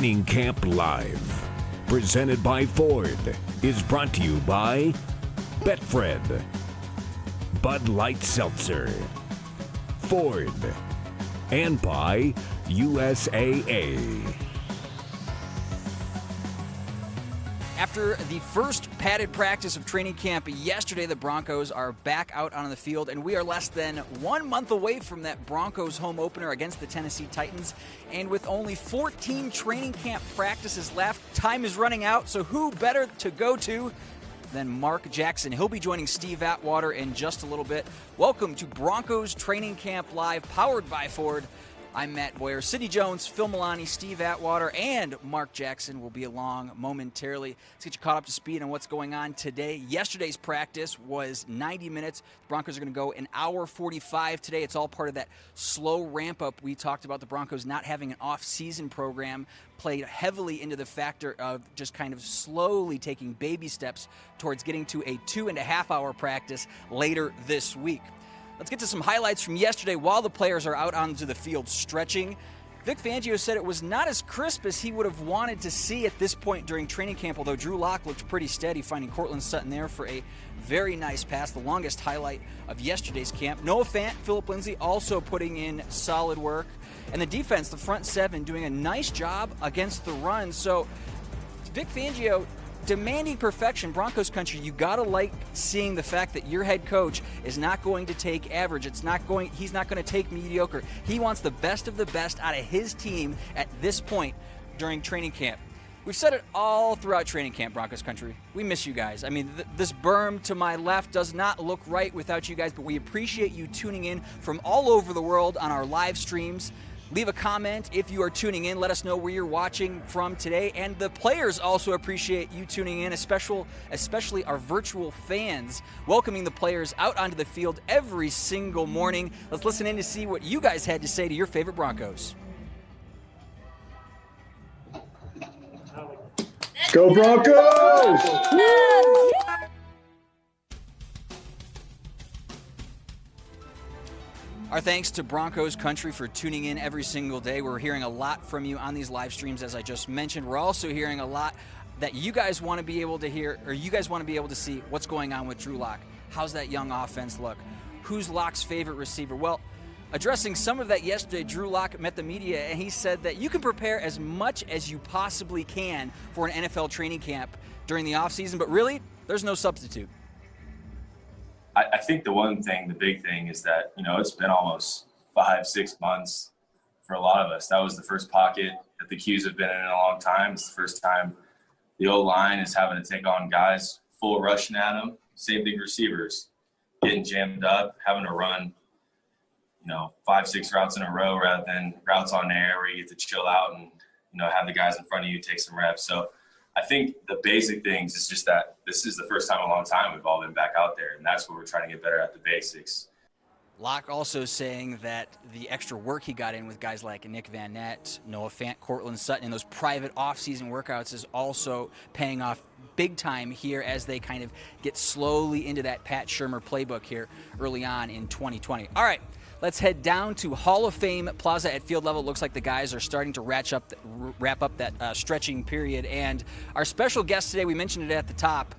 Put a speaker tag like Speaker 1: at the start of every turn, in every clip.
Speaker 1: Training Camp Live, presented by Ford, is brought to you by Betfred, Bud Light Seltzer, Ford, and by USAA.
Speaker 2: After the first padded practice of training camp yesterday, the Broncos are back out on the field, and we are less than 1 month away from that Broncos home opener against the Tennessee Titans. And with only 14 training camp practices left, time is running out, so who better to go to than Mark Jackson? He'll be joining Steve Atwater in just a little bit. Welcome to Broncos Training Camp Live, powered by Ford. I'm Matt Boyer. Sidney Jones, Phil Milani, Steve Atwater, and Mark Jackson will be along momentarily. Let's get you caught up to speed on what's going on today. Yesterday's practice was 90 minutes. The Broncos are going to go an hour 45 today. It's all part of that slow ramp-up. We talked about the Broncos not having an off-season program, played heavily into the factor of just kind of slowly taking baby steps towards getting to a 2.5-hour practice later this week. Let's get to some highlights from yesterday while the players are out onto the field stretching. Vic Fangio said it was not as crisp as he would have wanted to see at this point during training camp, although Drew Lock looked pretty steady, finding Courtland Sutton there for a very nice pass, the longest highlight of yesterday's camp. Noah Fant, Phillip Lindsay also putting in solid work. And the defense, the front seven, doing a nice job against the run. So Vic Fangio demanding perfection. Broncos Country, you gotta like seeing the fact that your head coach is not going to take average. He's not going to take mediocre. He wants the best of the best out of his team at this point during training camp. We've said it all throughout training camp, Broncos Country. We miss you guys. I mean, this berm to my left does not look right without you guys, but we appreciate you tuning in from all over the world on our live streams. Leave a comment if you are tuning in. Let us know where you're watching from today. And the players also appreciate you tuning in, especially our virtual fans, welcoming the players out onto the field every single morning. Let's listen in to see what you guys had to say to your favorite Broncos.
Speaker 3: Go Broncos!
Speaker 2: Our thanks to Broncos Country for tuning in every single day. We're hearing a lot from you on these live streams, as I just mentioned. We're also hearing a lot that you guys want to be able to hear, or you guys want to be able to see what's going on with Drew Lock. How's that young offense look? Who's Lock's favorite receiver? Well, addressing some of that yesterday, Drew Lock met the media, and he said that you can prepare as much as you possibly can for an NFL training camp during the offseason, but really, there's no substitute.
Speaker 4: I think the big thing is that, it's been almost 5-6 months for a lot of us. That was the first pocket that the Qs have been in a long time. It's the first time the O-line is having to take on guys full rushing at them. Same thing receivers, getting jammed up, having to run, 5-6 routes in a row rather than routes on air where you get to chill out and, have the guys in front of you take some reps. So I think the basic things is just that this is the first time in a long time we've all been back out there, and that's where we're trying to get better at the basics.
Speaker 2: Locke also saying that the extra work he got in with guys like Nick Van Nett, Noah Fant, Courtland Sutton, and those private off-season workouts is also paying off big time here as they kind of get slowly into that Pat Shurmur playbook here early on in 2020. All right. Let's head down to Hall of Fame Plaza at field level. It looks like the guys are starting to wrap up that stretching period. And our special guest today, we mentioned it at the top,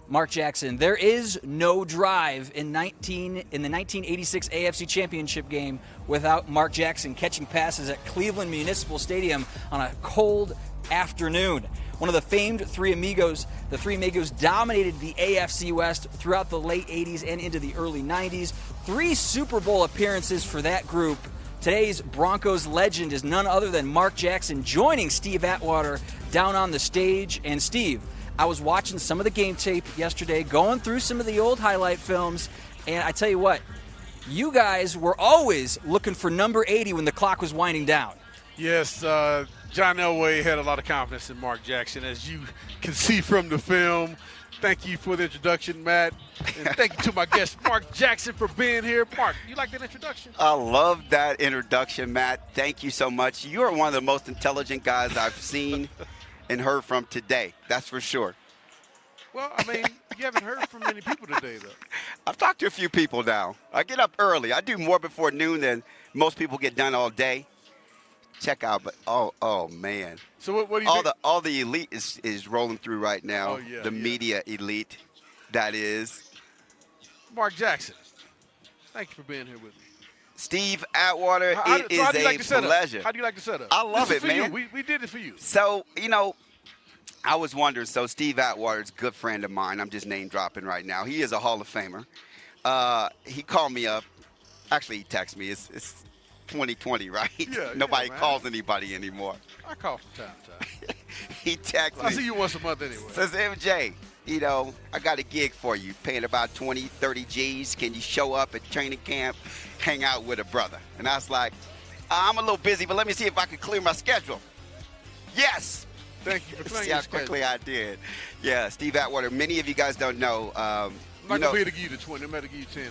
Speaker 2: Mark Jackson. There is no drive in the 1986 AFC Championship game without Mark Jackson catching passes at Cleveland Municipal Stadium on a cold afternoon. One of the famed Three Amigos, the Three Amigos dominated the AFC West throughout the late 80s and into the early 90s. 3 Super Bowl appearances for that group. Today's Broncos legend is none other than Mark Jackson, joining Steve Atwater down on the stage. And Steve, I was watching some of the game tape yesterday, going through some of the old highlight films, and I tell you what, you guys were always looking for number 80 when the clock was winding down.
Speaker 5: Yes, John Elway had a lot of confidence in Mark Jackson, as you can see from the film. Thank you for the introduction, Matt. And thank you to my guest, Mark Jackson, for being here. Mark, you like that introduction?
Speaker 6: I love that introduction, Matt. Thank you so much. You are one of the most intelligent guys I've seen and heard from today. That's for sure.
Speaker 5: Well, I mean, you haven't heard from many people today, though.
Speaker 6: I've talked to a few people now. I get up early. I do more before noon than most people get done all day. Check out, but oh man.
Speaker 5: So what do you think?
Speaker 6: All the elite is rolling through right now.
Speaker 5: Oh, yeah,
Speaker 6: the
Speaker 5: yeah.
Speaker 6: media elite, that is.
Speaker 5: Mark Jackson, thank you for being here with me.
Speaker 6: Steve Atwater, it is a pleasure.
Speaker 5: How do you like the setup?
Speaker 6: I love it, man.
Speaker 5: We did it for you.
Speaker 6: So, I was wondering, so Steve Atwater is a good friend of mine. I'm just name dropping right now. He is a Hall of Famer. He called me up. Actually, he texted me. It's 2020, right?
Speaker 5: Yeah,
Speaker 6: Nobody
Speaker 5: man.
Speaker 6: calls anybody anymore.
Speaker 5: I call from time to time.
Speaker 6: He texted me.
Speaker 5: I see you once a month anyway.
Speaker 6: Says, MJ, I got a gig for you, paying about 20, 30 G's. Can you show up at training camp, hang out with a brother? And I was like, I'm a little busy, but let me see if I can clear my schedule. Yes.
Speaker 5: Thank you for playing
Speaker 6: See
Speaker 5: your
Speaker 6: how quickly I did. Yeah, Steve Atwater. Many of you guys don't know.
Speaker 5: I'm not going to be able to give you the 20. I'm going to give you 10 now.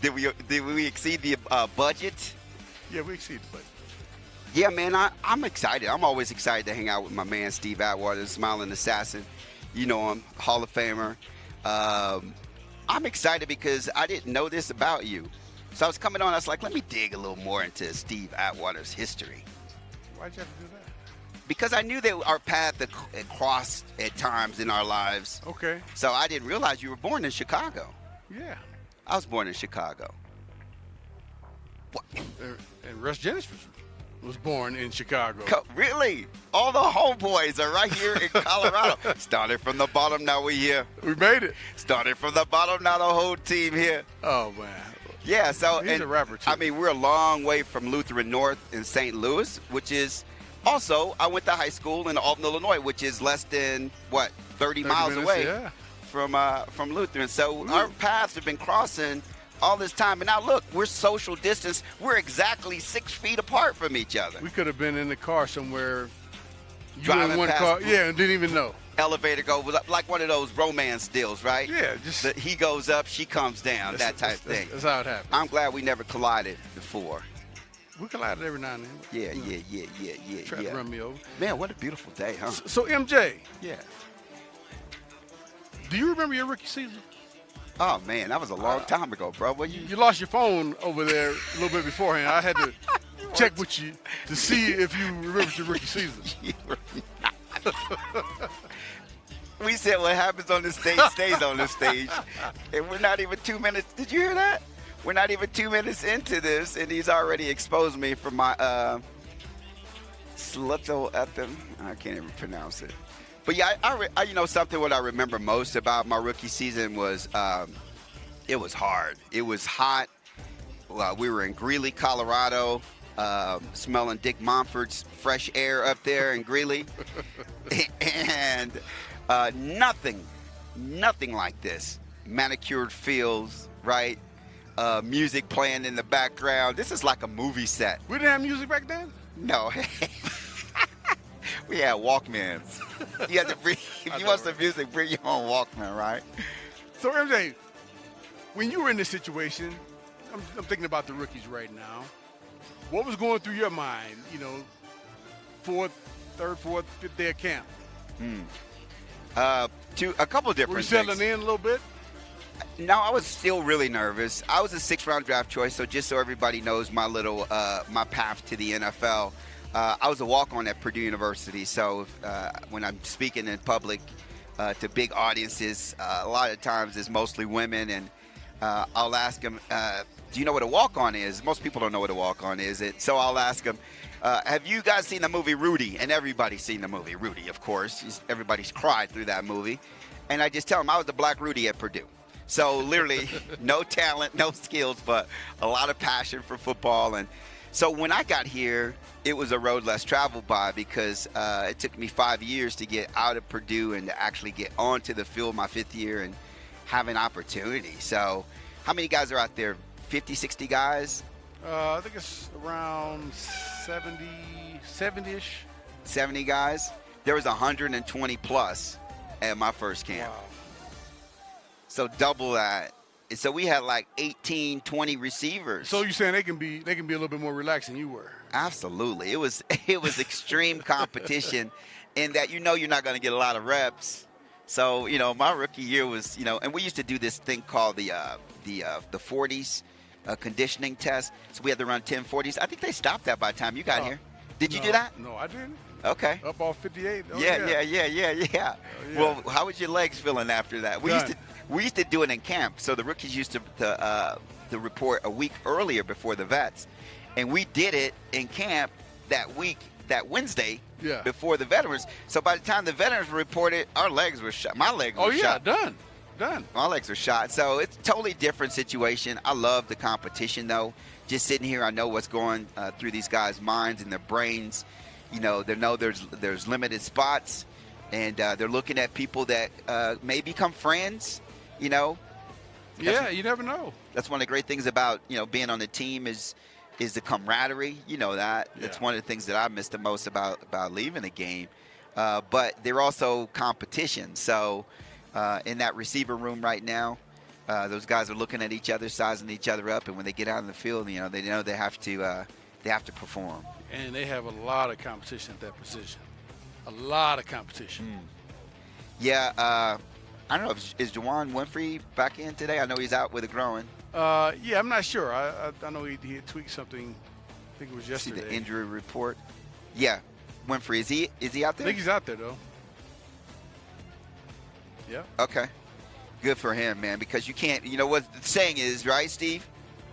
Speaker 6: Did we exceed the budget?
Speaker 5: Yeah, we exceeded the budget.
Speaker 6: Yeah, man, I'm excited. I'm always excited to hang out with my man Steve Atwater, the Smiling Assassin. You know him, Hall of Famer. I'm excited because I didn't know this about you. So I was coming on, I was like, let me dig a little more into Steve Atwater's history.
Speaker 5: Why'd you have to do that?
Speaker 6: Because I knew that our path had crossed at times in our lives.
Speaker 5: Okay.
Speaker 6: So I didn't realize you were born in Chicago.
Speaker 5: Yeah.
Speaker 6: I was born in Chicago. What?
Speaker 5: And Russ Jennings was born in Chicago.
Speaker 6: Really? All the homeboys are right here in Colorado. Started from the bottom, now we here.
Speaker 5: We made it.
Speaker 6: Started from the bottom, now the whole team here.
Speaker 5: Oh, man.
Speaker 6: Yeah, so
Speaker 5: He's a rapper, too.
Speaker 6: I mean, we're a long way from Lutheran North in St. Louis, which is also, I went to high school in Alton, Illinois, which is less than, 30 miles
Speaker 5: minutes,
Speaker 6: away
Speaker 5: yeah.
Speaker 6: from Lutheran. So our paths have been crossing all this time. And now, look, we're social distance. We're exactly 6 feet apart from each other.
Speaker 5: We could have been in the car somewhere. You
Speaker 6: Driving
Speaker 5: in one
Speaker 6: past-
Speaker 5: car. Yeah, and didn't even know.
Speaker 6: Elevator goes like one of those romance deals, right?
Speaker 5: Yeah, just
Speaker 6: He goes up, she comes down, that type of thing.
Speaker 5: That's how it happened.
Speaker 6: I'm glad we never collided before.
Speaker 5: We collided every now and then.
Speaker 6: Yeah.
Speaker 5: Try to run me over.
Speaker 6: Man, what a beautiful day, huh?
Speaker 5: So MJ,
Speaker 6: Yeah.
Speaker 5: do you remember your rookie season?
Speaker 6: Oh, man, that was a long time ago, bro. Well,
Speaker 5: You lost your phone over there a little bit beforehand. I had to check with you to see if you remembered your rookie season.
Speaker 6: We said what happens on the stage stays on the stage. And we're not even 2 minutes. Did you hear that? We're not even 2 minutes into this, and he's already exposed me for my slutoethim. I can't even pronounce it. But yeah, I something what I remember most about my rookie season was it was hard. It was hot. We were in Greeley, Colorado, smelling Dick Monford's fresh air up there in Greeley. And nothing like this. Manicured fields, right? Music playing in the background. This is like a movie set.
Speaker 5: We didn't have music back then?
Speaker 6: No. We had Walkmans. You had to bring, if you want some music, bring your own Walkman, right?
Speaker 5: So MJ, when you were in this situation, I'm thinking about the rookies right now. What was going through your mind, third, fourth, fifth day of camp?
Speaker 6: A couple different
Speaker 5: Were you
Speaker 6: things.
Speaker 5: settling in a little bit?
Speaker 6: No, I was still really nervous. I was a 6th-round draft choice, so just so everybody knows my little my path to the NFL, I was a walk-on at Purdue University. So when I'm speaking in public to big audiences, a lot of times it's mostly women, and I'll ask them, do you know what a walk-on is? Most people don't know what a walk-on is. So I'll ask them, have you guys seen the movie Rudy? And everybody's seen the movie Rudy, of course. Everybody's cried through that movie. And I just tell them I was the Black Rudy at Purdue. So literally no talent, no skills, but a lot of passion for football. And so when I got here, it was a road less traveled by because it took me 5 years to get out of Purdue and to actually get onto the field my 5th year and have an opportunity. So how many guys are out there? 50, 60 guys?
Speaker 5: I think it's around 70-ish.
Speaker 6: 70 guys? There was 120 plus at my first camp.
Speaker 5: Wow.
Speaker 6: So double that. So we had like 18, 20 receivers.
Speaker 5: So you're saying they can be a little bit more relaxed than you were?
Speaker 6: Absolutely. It was extreme competition in that you're not going to get a lot of reps. So, my rookie year was, and we used to do this thing called the 40s. conditioning test. So we had to run 1040s. I think they stopped that by the time you got here. Did you do that?
Speaker 5: No, I didn't.
Speaker 6: Okay.
Speaker 5: Up off 58. Oh,
Speaker 6: Yeah.
Speaker 5: Oh, yeah.
Speaker 6: Well, how was your legs feeling after that? We used to do it in camp. So the rookies used to report a week earlier before the vets, and we did it in camp that week, that Wednesday, before the veterans. So by the time the veterans reported, our legs were shot. My legs were shot.
Speaker 5: Done.
Speaker 6: My legs are shot. So it's a totally different situation. I love the competition, though. Just sitting here, I know what's going through these guys' minds and their brains. You know, they know there's limited spots, and they're looking at people that may become friends. You know.
Speaker 5: You never know.
Speaker 6: That's one of the great things about being on the team is the camaraderie. You know that. Yeah. That's one of the things that I miss the most about leaving the game. But they're also competition. So in that receiver room right now, those guys are looking at each other, sizing each other up, and when they get out in the field, they know they have to perform.
Speaker 5: And they have a lot of competition at that position. A lot of competition.
Speaker 6: Yeah. I don't know. Is Juwan Winfrey back in today? I know he's out with a groin.
Speaker 5: Yeah, I'm not sure. I know he had tweaked something. I think it was yesterday.
Speaker 6: See the injury report. Yeah, Winfrey. Is he out there?
Speaker 5: I think he's out there though. Yeah.
Speaker 6: Okay. Good for him, man. Because you can't. You know what the saying is, right, Steve?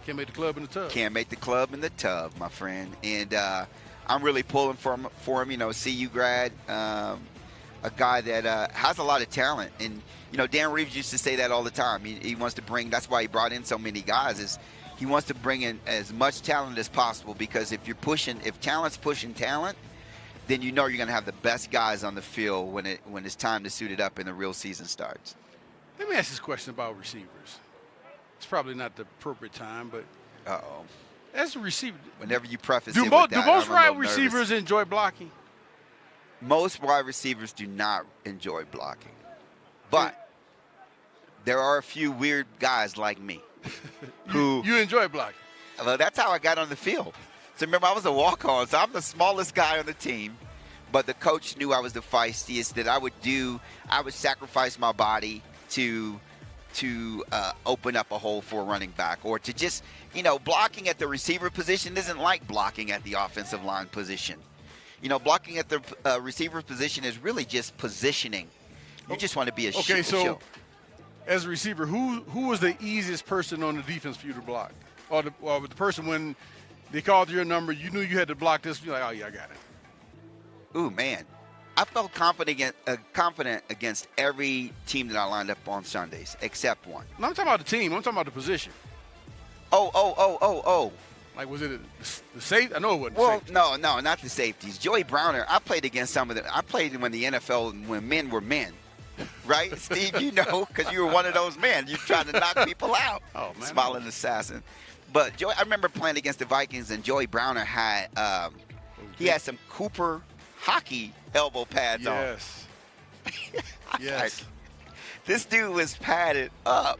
Speaker 5: Can't make the club in the tub.
Speaker 6: Can't make the club in the tub, my friend. And I'm really pulling for him. CU grad, a guy that has a lot of talent. And Dan Reeves used to say that all the time. He wants to bring. That's why he brought in so many guys. Is he wants to bring in as much talent as possible, because if talent's pushing talent, then you're going to have the best guys on the field when it's time to suit it up and the real season starts.
Speaker 5: Let me ask this question about receivers. It's probably not the appropriate time, but as a receiver,
Speaker 6: whenever you preface
Speaker 5: do most wide receivers enjoy blocking?
Speaker 6: Most wide receivers do not enjoy blocking, but there are a few weird guys like me who
Speaker 5: you enjoy blocking.
Speaker 6: Well, that's how I got on the field. So remember, I was a walk-on, so I'm the smallest guy on the team, but the coach knew I was the feistiest. That I would sacrifice my body to open up a hole for a running back, or to just, blocking at the receiver position isn't like blocking at the offensive line position. Blocking at the receiver position is really just positioning. You just want to be a
Speaker 5: okay, so as a receiver, who was the easiest person on the defense for you to block? Or the person when they called your number, you knew you had to block this, you're like, oh, yeah, I got it.
Speaker 6: Ooh, man. I felt confident against every team that I lined up on Sundays, except one.
Speaker 5: No, I'm talking about the team. I'm talking about the position.
Speaker 6: Oh.
Speaker 5: Like, was it the safety? I know it wasn't
Speaker 6: well,
Speaker 5: safety.
Speaker 6: No, not the safeties. Joey Browner, I played against some of them. I played when the NFL, when men were men. Right, Steve? Because you were one of those men. You tried to knock people out.
Speaker 5: Oh, man.
Speaker 6: Smiling assassin. But I remember playing against the Vikings, and Joey Browner had he had some Cooper hockey elbow pads on.
Speaker 5: Yes.
Speaker 6: This dude was padded up,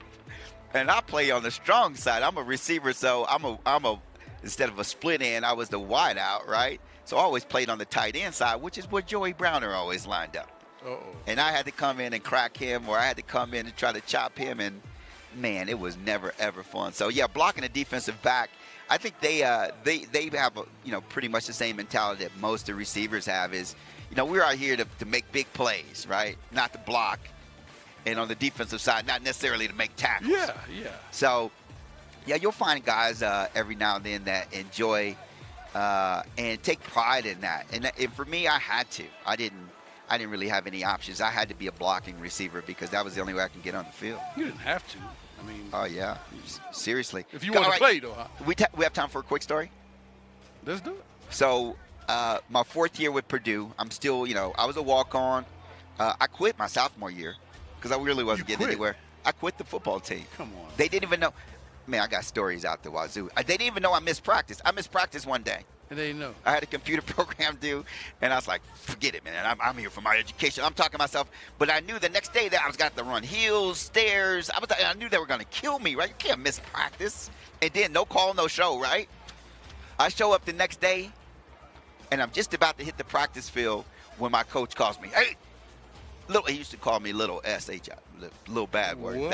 Speaker 6: and I play on the strong side. I'm a receiver, so I'm a instead of a split end, I was the wide out, right? So I always played on the tight end side, which is where Joey Browner always lined up. And I had to come in and crack him, or I had to come in and try to chop him, and man, it was never ever fun. So yeah, blocking a defensive back, I think they have pretty much the same mentality that most of the receivers have. Is we're out here to make big plays, right? Not to block, and on the defensive side, not necessarily to make tackles.
Speaker 5: Yeah.
Speaker 6: So yeah, you'll find guys every now and then that enjoy and take pride in that. And for me, I had to. I didn't really have any options. I had to be a blocking receiver because that was the only way I can get on the field.
Speaker 5: You didn't have to. I mean.
Speaker 6: Oh, yeah. Seriously.
Speaker 5: If you want to play, though.
Speaker 6: We have time for a quick story?
Speaker 5: Let's do it.
Speaker 6: So, my fourth year with Purdue, I'm still, I was a walk-on. I quit my sophomore year because I really wasn't getting anywhere. I quit the football team.
Speaker 5: Come on.
Speaker 6: They didn't even know. Man, I got stories out the wazoo. They didn't even know I missed practice. I missed practice one day.
Speaker 5: And they didn't know.
Speaker 6: I had a computer program due, and I was like, forget it, man. I'm here for my education. I'm talking to myself. But I knew the next day that I was got to run hills, stairs. I knew they were going to kill me, right? You can't miss practice. And then no call, no show, right? I show up the next day, and I'm just about to hit the practice field when my coach calls me. Hey, he used to call me Little S-H-I, little bad word.
Speaker 5: What?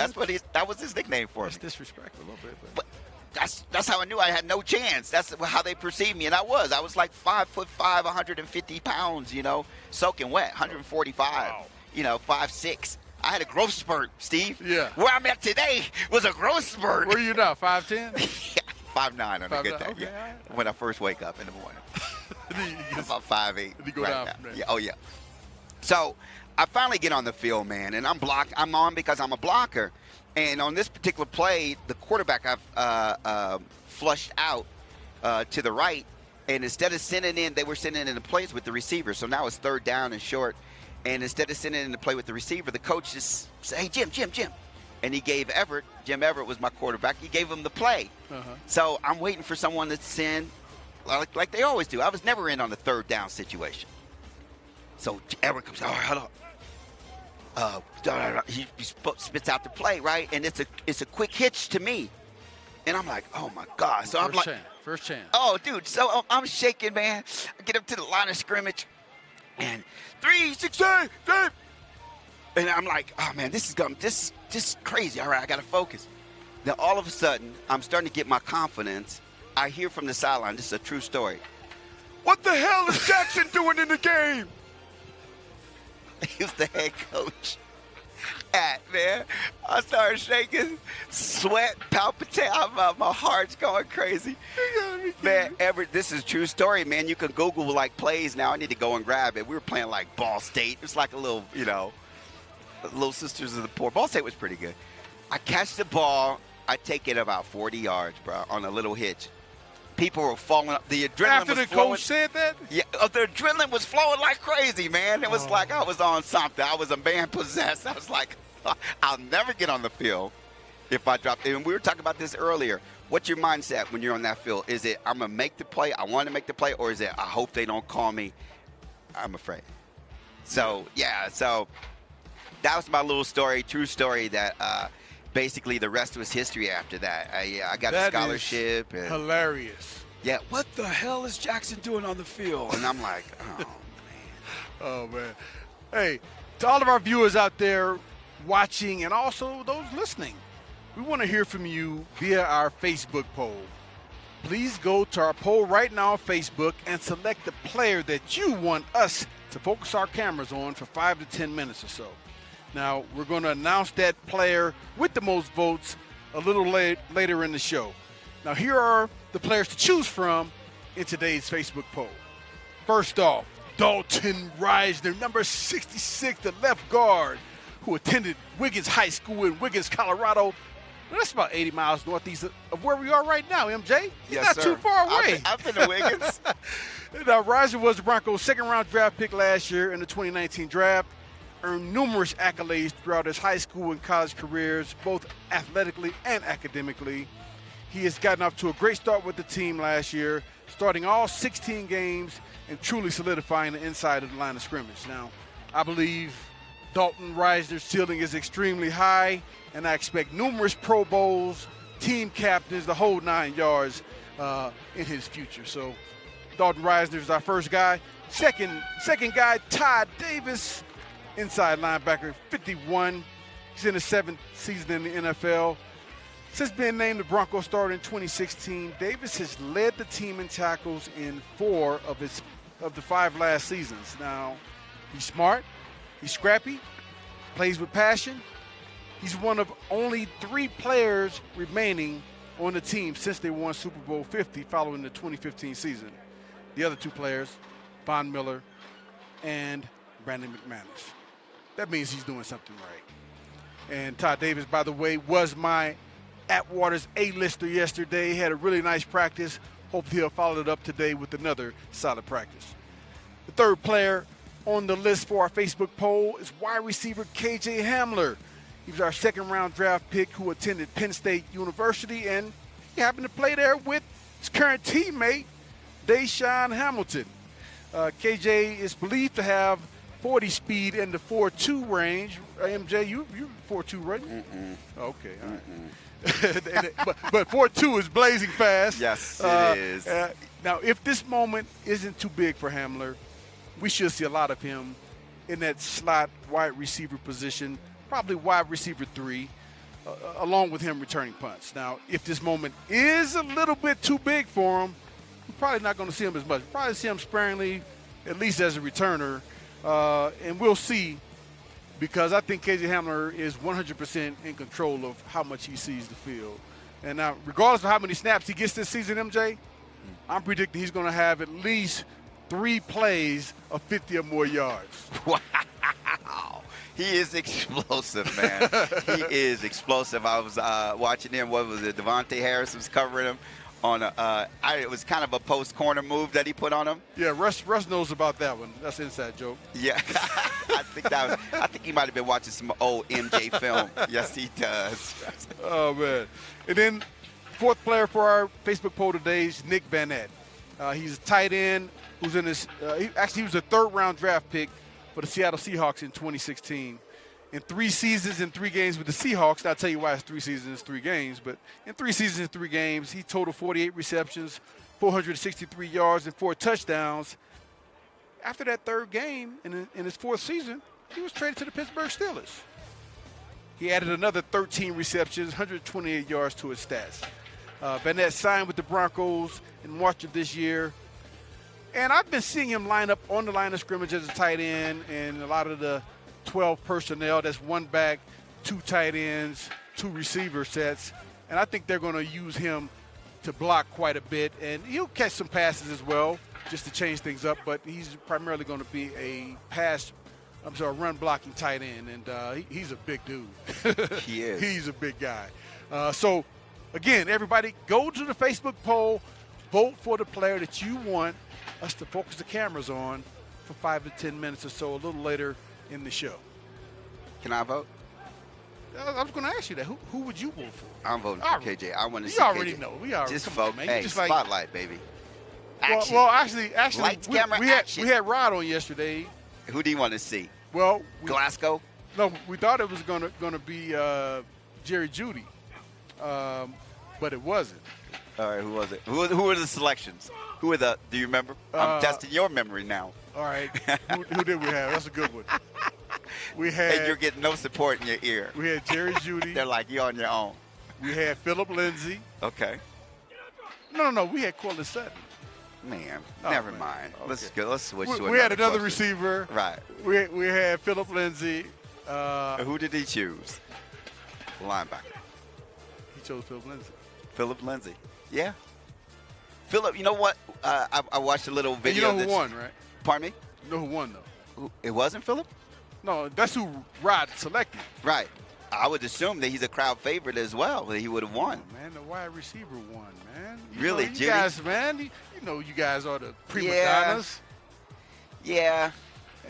Speaker 6: That was his nickname for me.
Speaker 5: That's disrespectful a little bit.
Speaker 6: But that's how I knew I had no chance. That's how they perceived me, and I was like 5'5", 150 pounds, soaking wet, 145,
Speaker 5: Wow.
Speaker 6: 5'6". I had a growth spurt, Steve.
Speaker 5: Yeah.
Speaker 6: Where I'm at today was a growth spurt.
Speaker 5: Where are you now, 5'10"?
Speaker 6: 5'9" on a good
Speaker 5: 5'9",
Speaker 6: day.
Speaker 5: okay,
Speaker 6: Yeah.
Speaker 5: all right.
Speaker 6: When I first wake up in the morning. I'm about 5'8".
Speaker 5: You go
Speaker 6: right
Speaker 5: down
Speaker 6: now.
Speaker 5: from there.
Speaker 6: Yeah. Oh yeah. So I finally get on the field, man, and I'm on because I'm a blocker. And on this particular play, the quarterback I've flushed out to the right, and instead of sending in, they were sending in the plays with the receiver. So now it's 3rd down and short. And instead of sending in the play with the receiver, the coach just said, "Hey, Jim." And he gave Jim Everett was my quarterback. He gave him the play.
Speaker 5: Uh-huh.
Speaker 6: So I'm waiting for someone to send, like they always do. I was never in on the 3rd down situation. So Everett comes, all right, hold on. He spits out the play, right? And it's a quick hitch to me. And I'm like, oh, my God. So I'm like,
Speaker 5: First chance.
Speaker 6: oh, dude. So I'm shaking, man. I get up to the line of scrimmage. And 3, 6, 8, 8. And I'm like, oh, man, this is crazy. All right, I got to focus. Then all of a sudden, I'm starting to get my confidence. I hear from the sideline, this is a true story. What the hell is Jackson doing in the game? He was the head coach. Man, I started shaking, sweat, palpitating. My heart's going crazy. Man, Everett, this is a true story, man. You can Google like plays now. I need to go and grab it. We were playing like Ball State. It's like a little, Little Sisters of the Poor. Ball State was pretty good. I catch the ball. I take it about 40 yards, bro, on a little hitch. People were falling up. The adrenaline
Speaker 5: After
Speaker 6: was
Speaker 5: the
Speaker 6: flowing.
Speaker 5: coach said that?
Speaker 6: Yeah, the adrenaline was flowing like crazy, man. It was like I was on something. I was a man possessed. I was like, I'll never get on the field if I drop. And we were talking about this earlier. What's your mindset when you're on that field? Is it I'm going to make the play, I want to make the play, or is it I hope they don't call me, I'm afraid? So, yeah, that was my little story, true story that basically the rest was history after that. I got a scholarship.
Speaker 5: Is hilarious.
Speaker 6: Yeah, what the hell is Jackson doing on the field? And I'm like, oh, man.
Speaker 5: Oh, man. Hey, to all of our viewers out there watching and also those listening, we want to hear from you via our Facebook poll. Please go to our poll right now on Facebook and select the player that you want us to focus our cameras on for 5 to 10 minutes or so. Now, we're going to announce that player with the most votes a little later in the show. Now, here are the players to choose from in today's Facebook poll. First off, Dalton Risner, number 66, the left guard, who attended Wiggins High School in Wiggins, Colorado. Well, that's about 80 miles northeast of where we are right now, MJ. He's
Speaker 6: Yes,
Speaker 5: not
Speaker 6: sir.
Speaker 5: too far away.
Speaker 6: I've been to Wiggins.
Speaker 5: Now, Risner was the Broncos' second-round draft pick last year in the 2019 draft. Earned numerous accolades throughout his high school and college careers, both athletically and academically. He has gotten off to a great start with the team last year, starting all 16 games and truly solidifying the inside of the line of scrimmage. Now, I believe Dalton Risner's ceiling is extremely high, and I expect numerous Pro Bowls, team captains, the whole 9 yards in his future. So, Dalton Risner is our first guy. Second guy, Todd Davis, inside linebacker, 51. He's in his 7th season in the NFL. Since being named the Broncos starter in 2016, Davis has led the team in tackles in 4 of the 5 last seasons. Now, he's smart, he's scrappy, plays with passion. He's one of only 3 players remaining on the team since they won Super Bowl 50 following the 2015 season. The other 2 players, Von Miller and Brandon McManus. That means he's doing something right. And Todd Davis, by the way, was my Atwater's A-lister yesterday. He had a really nice practice. Hopefully he'll follow it up today with another solid practice. The third player on the list for our Facebook poll is wide receiver KJ Hamler. He was our second-round draft pick who attended Penn State University, and he happened to play there with his current teammate, Deshaun Hamilton. KJ is believed to have 40 speed in the 4.2 range. MJ, you 4.2, right?
Speaker 6: Mm-mm.
Speaker 5: Okay, all right. but 4.2 is blazing fast.
Speaker 6: Yes, it is.
Speaker 5: Now, if this moment isn't too big for Hamler, we should see a lot of him in that slot wide receiver position, probably wide receiver 3. along with him returning punts. Now, if this moment is a little bit too big for him, we're probably not going to see him as much. We'll probably see him sparingly, at least as a returner, and we'll see, because I think KJ Hamler is 100% in control of how much he sees the field. And now, regardless of how many snaps he gets this season, MJ, I'm predicting he's going to have at least 3 plays of 50 or more yards.
Speaker 6: Wow. He is explosive, man. He is explosive. I was watching him. What was it? Devontae Harris was covering him on it was kind of a post corner move that he put on him.
Speaker 5: Yeah, Russ knows about that one. That's an inside joke.
Speaker 6: Yeah, I think he might have been watching some old MJ film. Yes, he does.
Speaker 5: Oh man! And then 4th player for our Facebook poll today is Nick Vanette. He's a tight end who's in his. He was a 3rd-round draft pick for the Seattle Seahawks in 2016. In 3 seasons and 3 games with the Seahawks, I'll tell you why it's 3 seasons, 3 games, but in 3 seasons and 3 games, he totaled 48 receptions, 463 yards, and 4 touchdowns. After that 3rd game, in his 4th season, he was traded to the Pittsburgh Steelers. He added another 13 receptions, 128 yards to his stats. Vanette signed with the Broncos in March of this year. And I've been seeing him line up on the line of scrimmage as a tight end, and a lot of the 12 personnel. That's 1 back, 2 tight ends, 2 receiver sets. And I think they're going to use him to block quite a bit. And he'll catch some passes as well, just to change things up. But he's primarily going to be a run-blocking tight end. And he's a big dude.
Speaker 6: He is.
Speaker 5: He's a big guy. So, again, everybody, go to the Facebook poll. Vote for the player that you want us to focus the cameras on for 5 to 10 minutes or so, a little later in the show.
Speaker 6: Can I vote?
Speaker 5: I was going to ask you that. Who would you vote for?
Speaker 6: I'm voting for KJ. I want to see KJ.
Speaker 5: You already know. We already
Speaker 6: just
Speaker 5: vote,
Speaker 6: man.
Speaker 5: Hey,
Speaker 6: Spotlight, baby. Action.
Speaker 5: Well, actually,
Speaker 6: Lights, camera, action.
Speaker 5: we had Rod on yesterday.
Speaker 6: Who do you want to see?
Speaker 5: Well,
Speaker 6: Glasgow?
Speaker 5: No, we thought it was going to be Jerry Jeudy, but it wasn't.
Speaker 6: All right, who was it? Who were the selections? Who were the? Do you remember? I'm testing your memory now.
Speaker 5: All right, who did we have? That's a good one. We had.
Speaker 6: And you're getting no support in your ear.
Speaker 5: We had Jerry Jeudy.
Speaker 6: They're like, you're on your own.
Speaker 5: We had Philip Lindsay.
Speaker 6: Okay.
Speaker 5: No. We had Cortland Sutton.
Speaker 6: Man, never mind. Okay. Let's go. Let's switch to
Speaker 5: We had another
Speaker 6: question.
Speaker 5: receiver.
Speaker 6: Right.
Speaker 5: We had Philip Lindsay.
Speaker 6: Who did he choose? Linebacker.
Speaker 5: He chose Philip Lindsay.
Speaker 6: Philip Lindsay. Yeah. Philip, you know what? I watched a little video.
Speaker 5: And you know who won, right?
Speaker 6: Pardon me?
Speaker 5: You know who won, though?
Speaker 6: It wasn't Philip?
Speaker 5: No, that's who Rod selected.
Speaker 6: Right. I would assume that he's a crowd favorite as well, that he would have won.
Speaker 5: Oh, man, the wide receiver won, man.
Speaker 6: Really,
Speaker 5: you guys, man, you know you guys are the prima donnas.
Speaker 6: Yeah,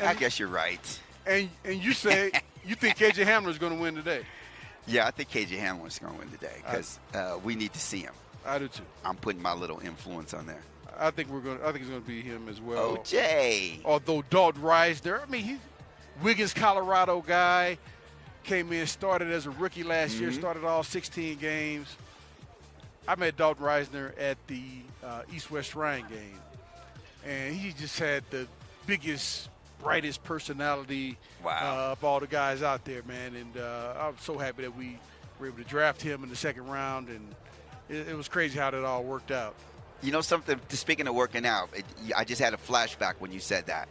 Speaker 6: I guess you're right.
Speaker 5: And you say you think KJ Hamler is going to win today?
Speaker 6: Yeah, I think KJ Hamler is going to win today because we need to see him.
Speaker 5: I do too.
Speaker 6: I'm putting my little influence on there.
Speaker 5: I think it's going to be him as well.
Speaker 6: OJ.
Speaker 5: Although Dalton Risner, I mean, he's Wiggins, Colorado guy, came in, started as a rookie last year, started all 16 games. I met Dalton Risner at the East-West Shrine game, and he just had the biggest, brightest personality of all the guys out there, man. And I'm so happy that we were able to draft him in the 2nd round, and it was crazy how that all worked out.
Speaker 6: You know something, speaking of working out, I just had a flashback when you said that.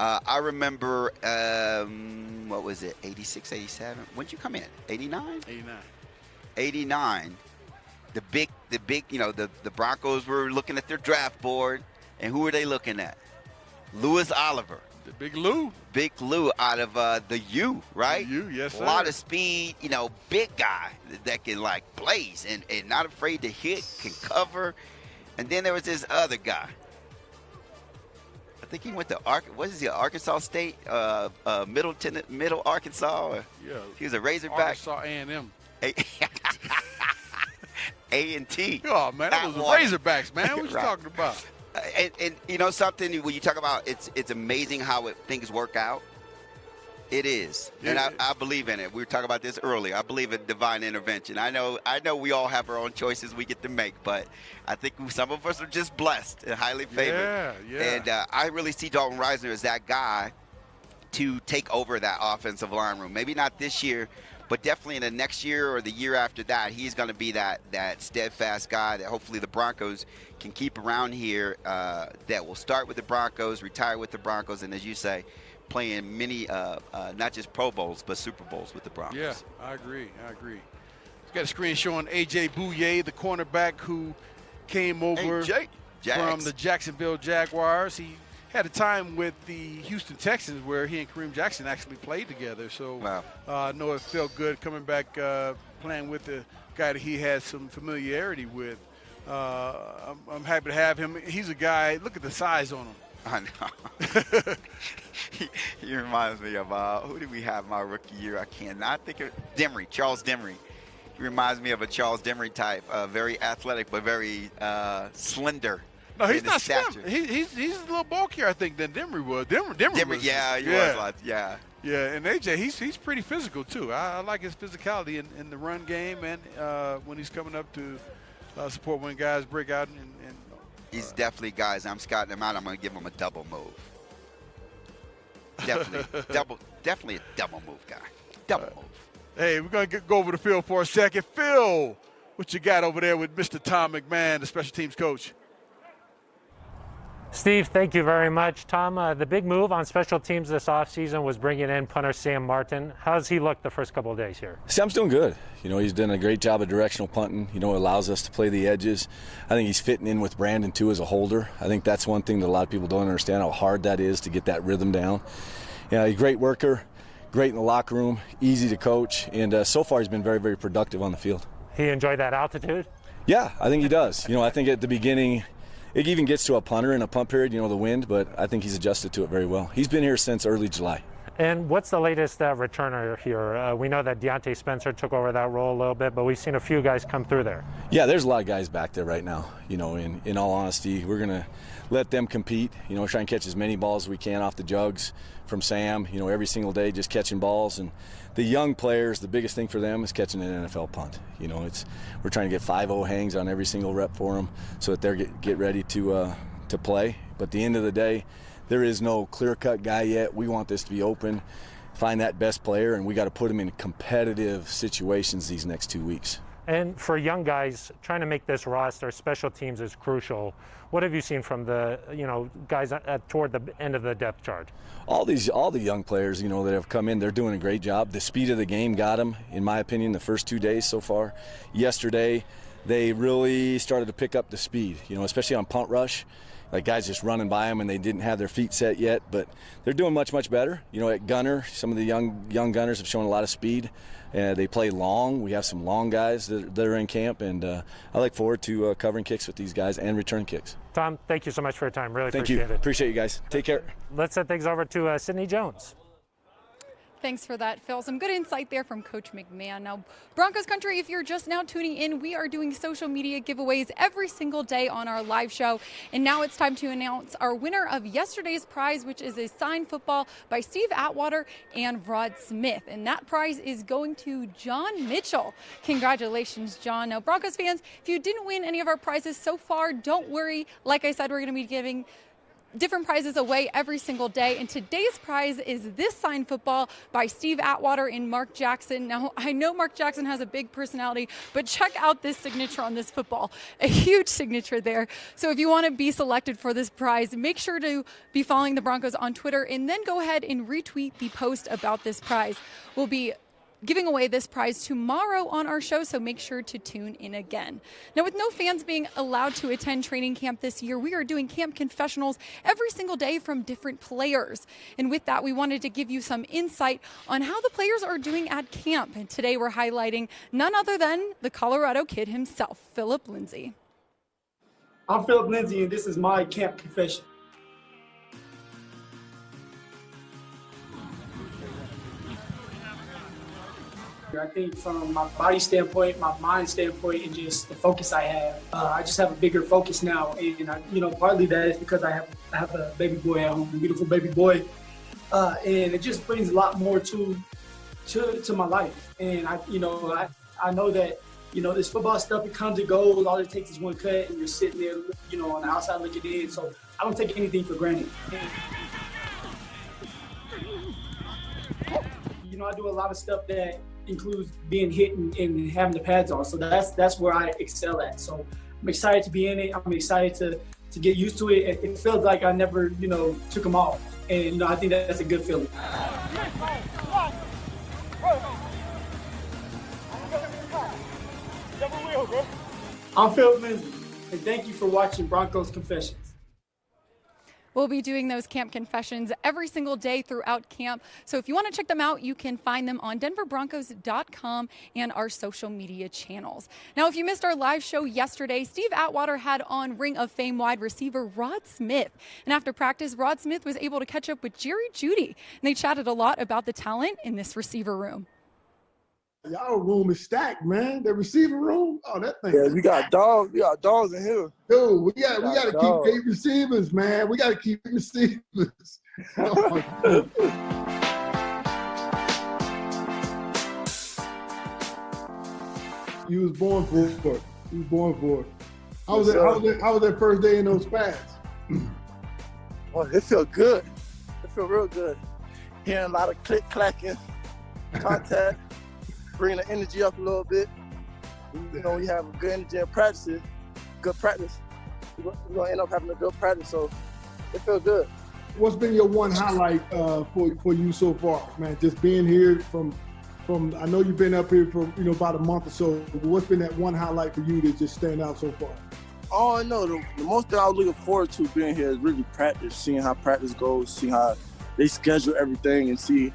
Speaker 6: I remember, what was it, 86, 87? When did you come in? 89? 89. The big, you know, the Broncos were looking at their draft board, and who were they looking at? Lewis Oliver.
Speaker 5: The Big Lou.
Speaker 6: Big Lou out of the U, right?
Speaker 5: The U, yes, sir.
Speaker 6: A lot of speed, you know, big guy that can, like, blaze and not afraid to hit, can cover. And then there was this other guy. I think he went to Arkansas State, Middle Arkansas.
Speaker 5: Yeah.
Speaker 6: He was a Razorback.
Speaker 5: Arkansas A&M.
Speaker 6: A&T.
Speaker 5: Oh, man, that was the Razorbacks, man. What you talking about?
Speaker 6: And you know something, when you talk about it's amazing how things work out. It is. And I believe in it. We were talking about this earlier. I believe in divine intervention. I know we all have our own choices we get to make, but I think some of us are just blessed and highly favored.
Speaker 5: Yeah.
Speaker 6: And I really see Dalton Risner as that guy to take over that offensive line room. Maybe not this year, But definitely in the next year or the year after that, he's going to be that steadfast guy that hopefully the Broncos can keep around here, that will start with the Broncos, retire with the Broncos, and as you say, playing many, not just Pro Bowls, but Super Bowls with the Broncos.
Speaker 5: Yeah, I agree. We've got a screen showing A.J. Bouye, the cornerback who came over from the Jacksonville Jaguars. He had a time with the Houston Texans where he and Kareem Jackson actually played together. So I know it felt good coming back playing with the guy that he had some familiarity with. I'm happy to have him. He's a guy, look at the size on him.
Speaker 6: I know. he reminds me of, who did we have my rookie year? I cannot think of Charles Demery. He reminds me of a Charles Demery type, very athletic but very slender.
Speaker 5: No, he's not slim. He's a little bulkier, I think, than Demery was. Demery was.
Speaker 6: Yeah, he was. Yeah.
Speaker 5: Yeah, and AJ, he's pretty physical too. I like his physicality in the run game and when he's coming up to support when guys break out. And
Speaker 6: he's definitely, guys, I'm scouting him out. I'm going to give him a double move. Definitely a double move guy. Double move.
Speaker 5: Hey, we're going to go over the field for a second. Phil, what you got over there with Mr. Tom McMahon, the special teams coach?
Speaker 7: Steve, thank you very much. Tom, the big move on special teams this offseason was bringing in punter Sam Martin. How's he look the first couple of days here?
Speaker 8: Sam's doing good. He's done a great job of directional punting. It allows us to play the edges. I think he's fitting in with Brandon, too, as a holder. I think that's one thing that a lot of people don't understand, how hard that is to get that rhythm down. He's a great worker, great in the locker room, easy to coach, and so far he's been very, very productive on the field.
Speaker 7: He enjoyed that altitude?
Speaker 8: Yeah, I think he does. I think at the beginning, it even gets to a punter in a punt period, the wind, but I think he's adjusted to it very well. He's been here since early July.
Speaker 7: And what's the latest returner here? We know that Deontay Spencer took over that role a little bit, but we've seen a few guys come through there.
Speaker 8: Yeah, there's a lot of guys back there right now. In all honesty, we're going to let them compete, try and catch as many balls as we can off the jugs from Sam, every single day just catching balls. And the young players, the biggest thing for them is catching an NFL punt. We're trying to get 5-0 hangs on every single rep for them so that they're get ready to play. But at the end of the day, there is no clear-cut guy yet. We want this to be open, find that best player, and we got to put them in competitive situations these next 2 weeks.
Speaker 7: And for young guys trying to make this roster, special teams is crucial. What have you seen from the guys toward the end of the depth chart?
Speaker 8: All the young players that have come in, they're doing a great job. The speed of the game got them, in my opinion, the first 2 days so far. Yesterday, they really started to pick up the speed, especially on punt rush. Like guys just running by them and they didn't have their feet set yet, but they're doing much, much better. At gunner, some of the young gunners have shown a lot of speed. They play long. We have some long guys that are in camp, and I look forward to covering kicks with these guys and return kicks.
Speaker 7: Tom, thank you so much for your time. Really
Speaker 8: appreciate it. Appreciate you guys. Take care.
Speaker 7: Let's send things over to Sydney Jones.
Speaker 9: Thanks for that, Phil. Some good insight there from Coach McMahon. Now, Broncos Country, if you're just now tuning in, we are doing social media giveaways every single day on our live show. And now it's time to announce our winner of yesterday's prize, which is a signed football by Steve Atwater and Rod Smith. And that prize is going to John Mitchell. Congratulations, John. Now, Broncos fans, if you didn't win any of our prizes so far, don't worry. Like I said, we're going to be giving different prizes away every single day, and today's prize is this signed football by Steve Atwater and Mark Jackson. Now, I know Mark Jackson has a big personality, but check out this signature on this football. A huge signature there. So if you want to be selected for this prize, make sure to be following the Broncos on Twitter and then go ahead and retweet the post about this prize. We'll be giving away this prize tomorrow on our show, so make sure to tune in again. Now, with no fans being allowed to attend training camp this year, we are doing camp confessionals every single day from different players. And with that, we wanted to give you some insight on how the players are doing at camp. And today we're highlighting none other than the Colorado kid himself, Philip Lindsay.
Speaker 3: I'm Philip Lindsay, and this is my camp confession. I think from my body standpoint, my mind standpoint, and just the focus I have, I just have a bigger focus now. And partly that is because I have a baby boy at home, a beautiful baby boy, and it just brings a lot more to my life. And I know that this football stuff, it comes and goes. All it takes is one cut, and you're sitting there, on the outside looking in. So I don't take anything for granted. I do a lot of stuff that includes being hit and having the pads on. So that's where I excel at. So I'm excited to be in it. I'm excited to get used to it. It feels like I never, took them off. And, I think that's a good feeling. I'm Phil Lindsay, and thank you for watching Broncos Confessions.
Speaker 9: We'll be doing those camp confessions every single day throughout camp. So if you want to check them out, you can find them on denverbroncos.com and our social media channels. Now, if you missed our live show yesterday, Steve Atwater had on Ring of Fame wide receiver Rod Smith. And after practice, Rod Smith was able to catch up with Jeudy. And they chatted a lot about the talent in this receiver room.
Speaker 10: Y'all room is stacked, man. The receiver room, that thing.
Speaker 11: Yeah, we got dogs. We got dogs in here.
Speaker 10: Dude, we got to keep 8 receivers, man. We got to keep receivers. You was born for it. You was born for it. How was that first day in those pads?
Speaker 11: Oh, it felt good. It felt real good. Hearing a lot of click-clacking, contact. Bringing the energy up a little bit. We have a good energy in practices, good practice. We're going to end up having a good practice, so it feels good.
Speaker 10: What's been your one highlight for you so far, man? Just being here from I know you've been up here for about a month or so, but what's been that one highlight for you that just stand out so far?
Speaker 11: Oh, no, the most thing I was looking forward to being here is really practice, seeing how practice goes, seeing how they schedule everything, and see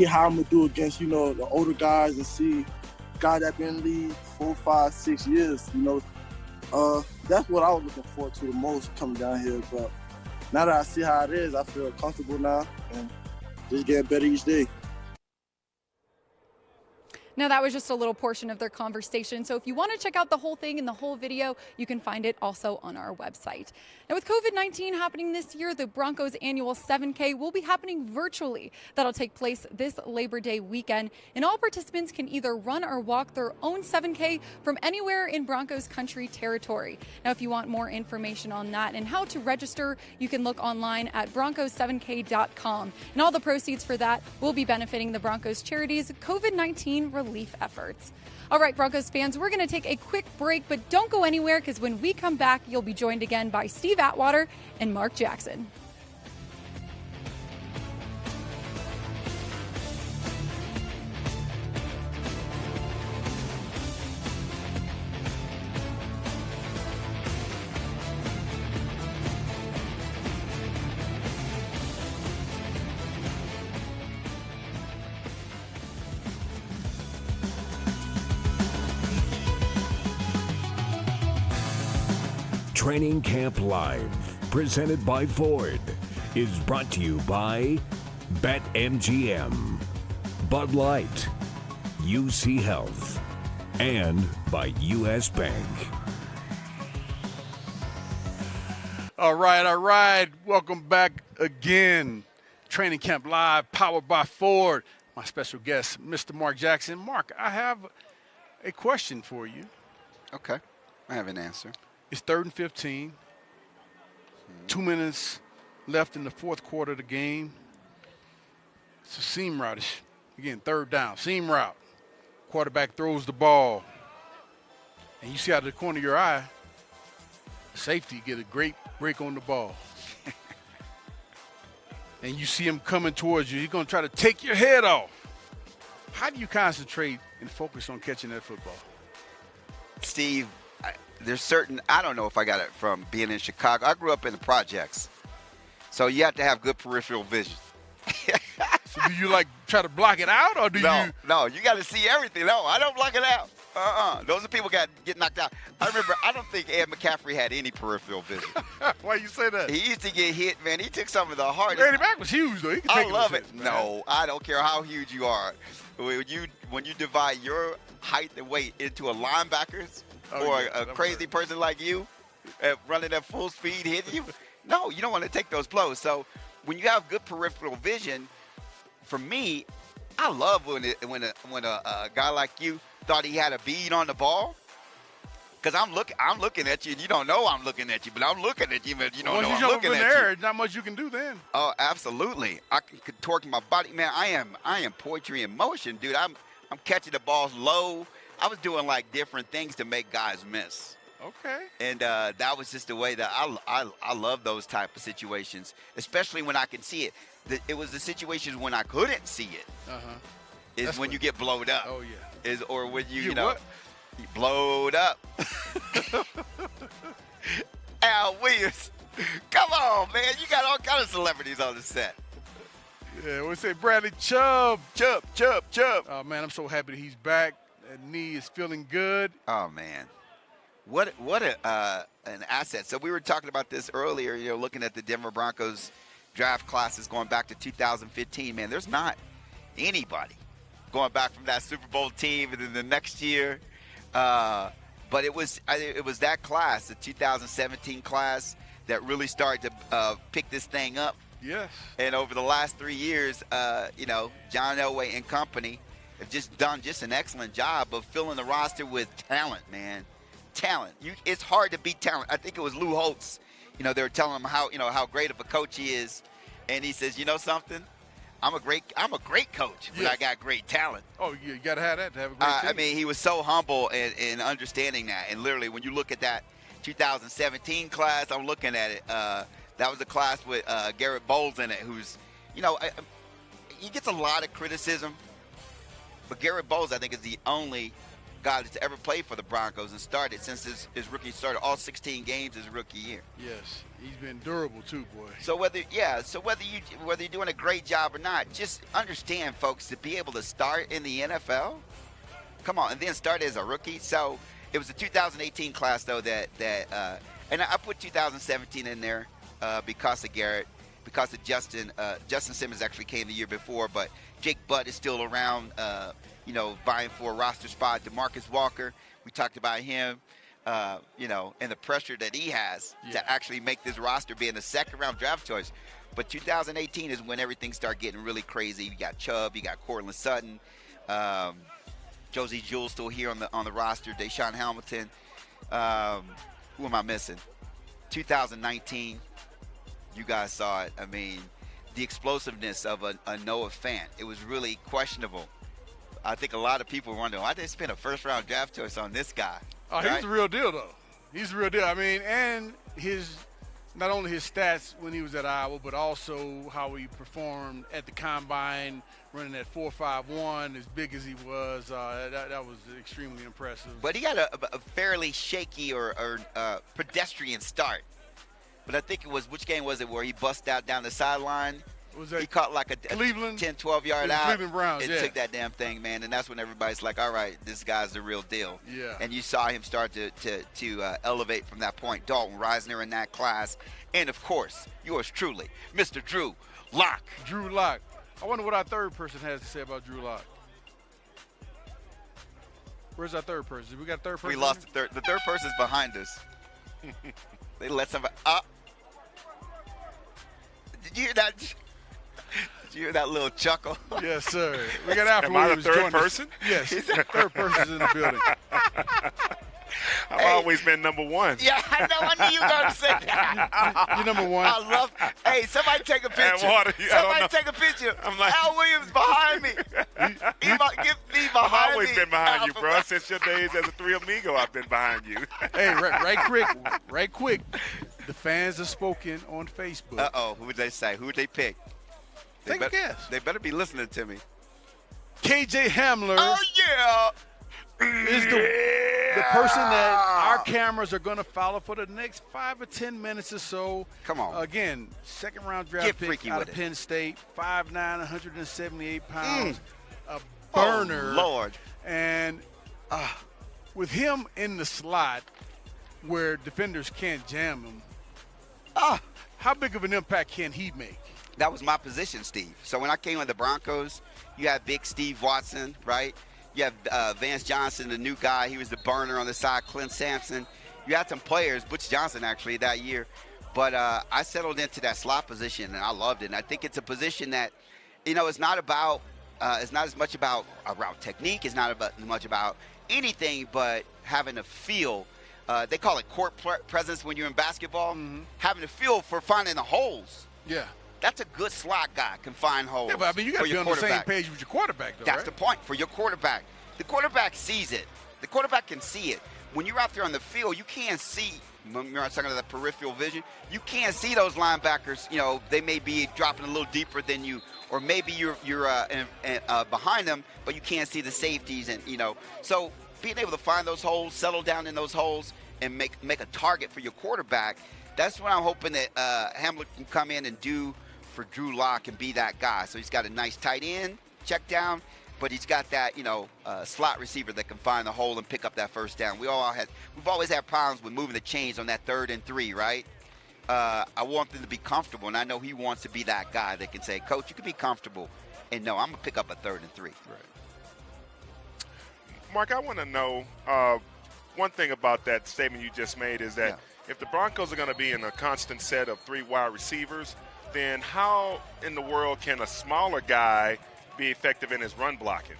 Speaker 11: how I'm going to do against, the older guys, and see guys that been in the league 4, 5, 6 years, That's what I was looking forward to the most coming down here. But now that I see how it is, I feel comfortable now and just getting better each day.
Speaker 9: Now, that was just a little portion of their conversation. So if you want to check out the whole thing and the whole video, you can find it also on our website. Now, with COVID-19 happening this year, the Broncos annual 7K will be happening virtually. That'll take place this Labor Day weekend. And all participants can either run or walk their own 7K from anywhere in Broncos Country territory. Now, if you want more information on that and how to register, you can look online at broncos7k.com. And all the proceeds for that will be benefiting the Broncos charities COVID-19 relief efforts. All right, Broncos fans, we're going to take a quick break, but don't go anywhere, because when we come back, you'll be joined again by Steve Atwater and Mark Jackson.
Speaker 1: Training Camp Live, presented by Ford, is brought to you by BetMGM, Bud Light, UC Health, and by U.S. Bank.
Speaker 5: All right. Welcome back again. Training Camp Live, powered by Ford. My special guest, Mr. Mark Jackson. Mark, I have a question for you.
Speaker 6: Okay. I have an answer.
Speaker 5: It's 3rd and 15. 2 minutes left in the fourth quarter of the game. It's a seam route. Again, 3rd down, seam route. Quarterback throws the ball. And you see out of the corner of your eye, safety get a great break on the ball. And you see him coming towards you. He's going to try to take your head off. How do you concentrate and focus on catching that football?
Speaker 6: Steve, I don't know if I got it from being in Chicago. I grew up in the projects. So you have to have good peripheral vision.
Speaker 5: So do you try to block it out, or do you?
Speaker 6: No, you got to see everything. No, I don't block it out. Those are people get knocked out. I remember, I don't think Ed McCaffrey had any peripheral vision.
Speaker 5: Why you say that?
Speaker 6: He used to get hit, man. He took some of the hardest.
Speaker 5: Randy Mack was huge, though.
Speaker 6: I love it. No, I don't care how huge you are. When you divide your height and weight into a linebacker's or a crazy person like you running at full speed hitting you, no, you don't want to take those blows. So when you have good peripheral vision, for me, I love when a guy like you thought he had a bead on the ball. Because I'm looking at you, and you don't know I'm looking at you, but I'm looking at you, but you don't know I'm looking at you.
Speaker 5: There's not much you can do then.
Speaker 6: Oh, absolutely. I can contort my body. Man, I am poetry in motion, dude. I'm catching the balls low. I was doing like different things to make guys miss.
Speaker 5: Okay.
Speaker 6: And that was just the way that I love those type of situations, especially when I can see it. It was the situations when I couldn't see it. Is
Speaker 5: That's
Speaker 6: when you get blowed up.
Speaker 5: Oh yeah.
Speaker 6: Is or when you
Speaker 5: You
Speaker 6: know
Speaker 5: what?
Speaker 6: you blowed up. Al Williams, come on, man! You got all kind of celebrities on the set.
Speaker 5: Yeah, we say Bradley Chubb.
Speaker 6: Chubb.
Speaker 5: Oh man, I'm so happy that he's back. That knee is feeling good.
Speaker 6: Oh man, what an asset. So we were talking about this earlier. You know, looking at the Denver Broncos draft classes going back to 2015. Man, there's not anybody going back from that Super Bowl team and then the next year. But it was that class, the 2017 class, that really started to pick this thing up.
Speaker 5: Yes.
Speaker 6: And over the last 3 years, John Elway and company have just done an excellent job of filling the roster with talent, man. Talent. It's hard to beat talent. I think it was Lou Holtz. They were telling him how great of a coach he is, and he says, you know something? I'm a great coach, but I got great talent.
Speaker 5: Oh, you got to have that to have a great team.
Speaker 6: I mean, he was so humble in understanding that. And literally, when you look at that 2017 class, I'm looking at it. That was a class with Garrett Bowles in it, who's, he gets a lot of criticism. But Garrett Bowles, I think, is the only guy that's ever played for the Broncos and started since his rookie started all 16 games his rookie year.
Speaker 5: Yes, he's been durable too, boy.
Speaker 6: So whether you're doing a great job or not, just understand, folks, to be able to start in the NFL, come on, and then start as a rookie. So it was the 2018 class though and I put 2017 in there because of Garrett, because of Justin. Justin Simmons actually came the year before, but Jake Butt is still around. Vying for a roster spot. DeMarcus Walker, we talked about him, and the pressure that he has to actually make this roster being a second-round draft choice. But 2018 is when everything started getting really crazy. You got Chubb, you got Cortland Sutton, Josie Jewell still here on the roster, Deshaun Hamilton. Who am I missing? 2019, you guys saw it. I mean, the explosiveness of a Noah Fant, it was really questionable. I think a lot of people wonder, why did they spend a first-round draft choice on this guy?
Speaker 5: Oh,
Speaker 6: right?
Speaker 5: He's the real deal, though. He's the real deal. I mean, and not only his stats when he was at Iowa, but also how he performed at the Combine, running that 4.51, as big as he was. That was extremely impressive.
Speaker 6: But he had a fairly shaky or pedestrian start. But I think it was, which game was it, where he bust out down the sideline? He caught like a
Speaker 5: Cleveland,
Speaker 6: 10, 12-yard out.
Speaker 5: Cleveland Browns,
Speaker 6: and took that damn thing, man. And that's when everybody's like, all right, this guy's the real deal.
Speaker 5: Yeah.
Speaker 6: And you saw him start to elevate from that point. Dalton Risner in that class. And, of course, yours truly, Mr. Drew Lock.
Speaker 5: Drew Lock. I wonder what our third person has to say about Drew Lock. Where's our third person? Did we got a third person?
Speaker 6: We lost the third. The third person's behind us. They let somebody up. Did you hear that? Did you hear that little chuckle?
Speaker 5: Yes, sir. We got Alfred
Speaker 12: Am I the
Speaker 5: Williams
Speaker 12: third
Speaker 5: joining us.
Speaker 12: person?
Speaker 5: Yes, third person's in the building.
Speaker 12: I've always been number one.
Speaker 6: Yeah, I know. I knew you were going to say that.
Speaker 5: You're number one.
Speaker 6: I love. Hey, somebody take a picture.
Speaker 12: Atwater,
Speaker 6: Somebody take a picture.
Speaker 12: I'm like,
Speaker 6: Al Williams behind me. Give me behind
Speaker 12: I've always
Speaker 6: me.
Speaker 12: been behind you,
Speaker 6: Alpha.
Speaker 12: bro. Since your days as a Three Amigo, I've been behind you.
Speaker 5: Hey, right quick. The fans have spoken on Facebook.
Speaker 6: Uh-oh. Who would they say? Who would they pick?
Speaker 5: Take a guess.
Speaker 6: They better be listening to me.
Speaker 5: KJ Hamler
Speaker 6: Oh, yeah.
Speaker 5: is the person that our cameras are going to follow for the next 5 or 10 minutes or so.
Speaker 6: Come on.
Speaker 5: Again, second-round
Speaker 6: Get
Speaker 5: draft pick
Speaker 6: freaky
Speaker 5: out
Speaker 6: with
Speaker 5: of
Speaker 6: it.
Speaker 5: Penn State, 5'9", 178 pounds, a burner.
Speaker 6: Oh, Lord.
Speaker 5: And with him in the slot where defenders can't jam him, how big of an impact can he make?
Speaker 6: That was my position, Steve. So when I came with the Broncos, you had big Steve Watson, right? You have Vance Johnson, the new guy. He was the burner on the side. Clint Sampson. You had some players, Butch Johnson actually that year. But I settled into that slot position, and I loved it. And I think it's a position that, it's not about it's not as much about route technique. It's not much about anything but having a feel. They call it court presence when you're in basketball.
Speaker 5: Mm-hmm.
Speaker 6: Having a feel for finding the holes.
Speaker 5: Yeah.
Speaker 6: That's a good slot guy, can find holes.
Speaker 5: Yeah, but I mean, you got to be on the same page with your quarterback, though,
Speaker 6: That's
Speaker 5: right?
Speaker 6: the point for your quarterback. The quarterback sees it. The quarterback can see it. When you're out there on the field, you can't see. Remember I was talking about the peripheral vision? You can't see those linebackers. You know, they may be dropping a little deeper than you, or maybe you're behind them, but you can't see the safeties. And, you know, so being able to find those holes, settle down in those holes, and make a target for your quarterback, that's what I'm hoping that Hamler can come in and do for Drew Lock and be that guy. So he's got a nice tight end, check down, but he's got that, you know, slot receiver that can find the hole and pick up that first down. We've always had problems with moving the chains on that 3rd and 3, right? I want them to be comfortable, and I know he wants to be that guy that can say, Coach, you can be comfortable, and no, I'm going to pick up a 3rd and 3.
Speaker 12: Right. Mark, I want to know one thing about that statement you just made is that if the Broncos are going to be in a constant set of 3 wide receivers, then how in the world can a smaller guy be effective in his run blocking?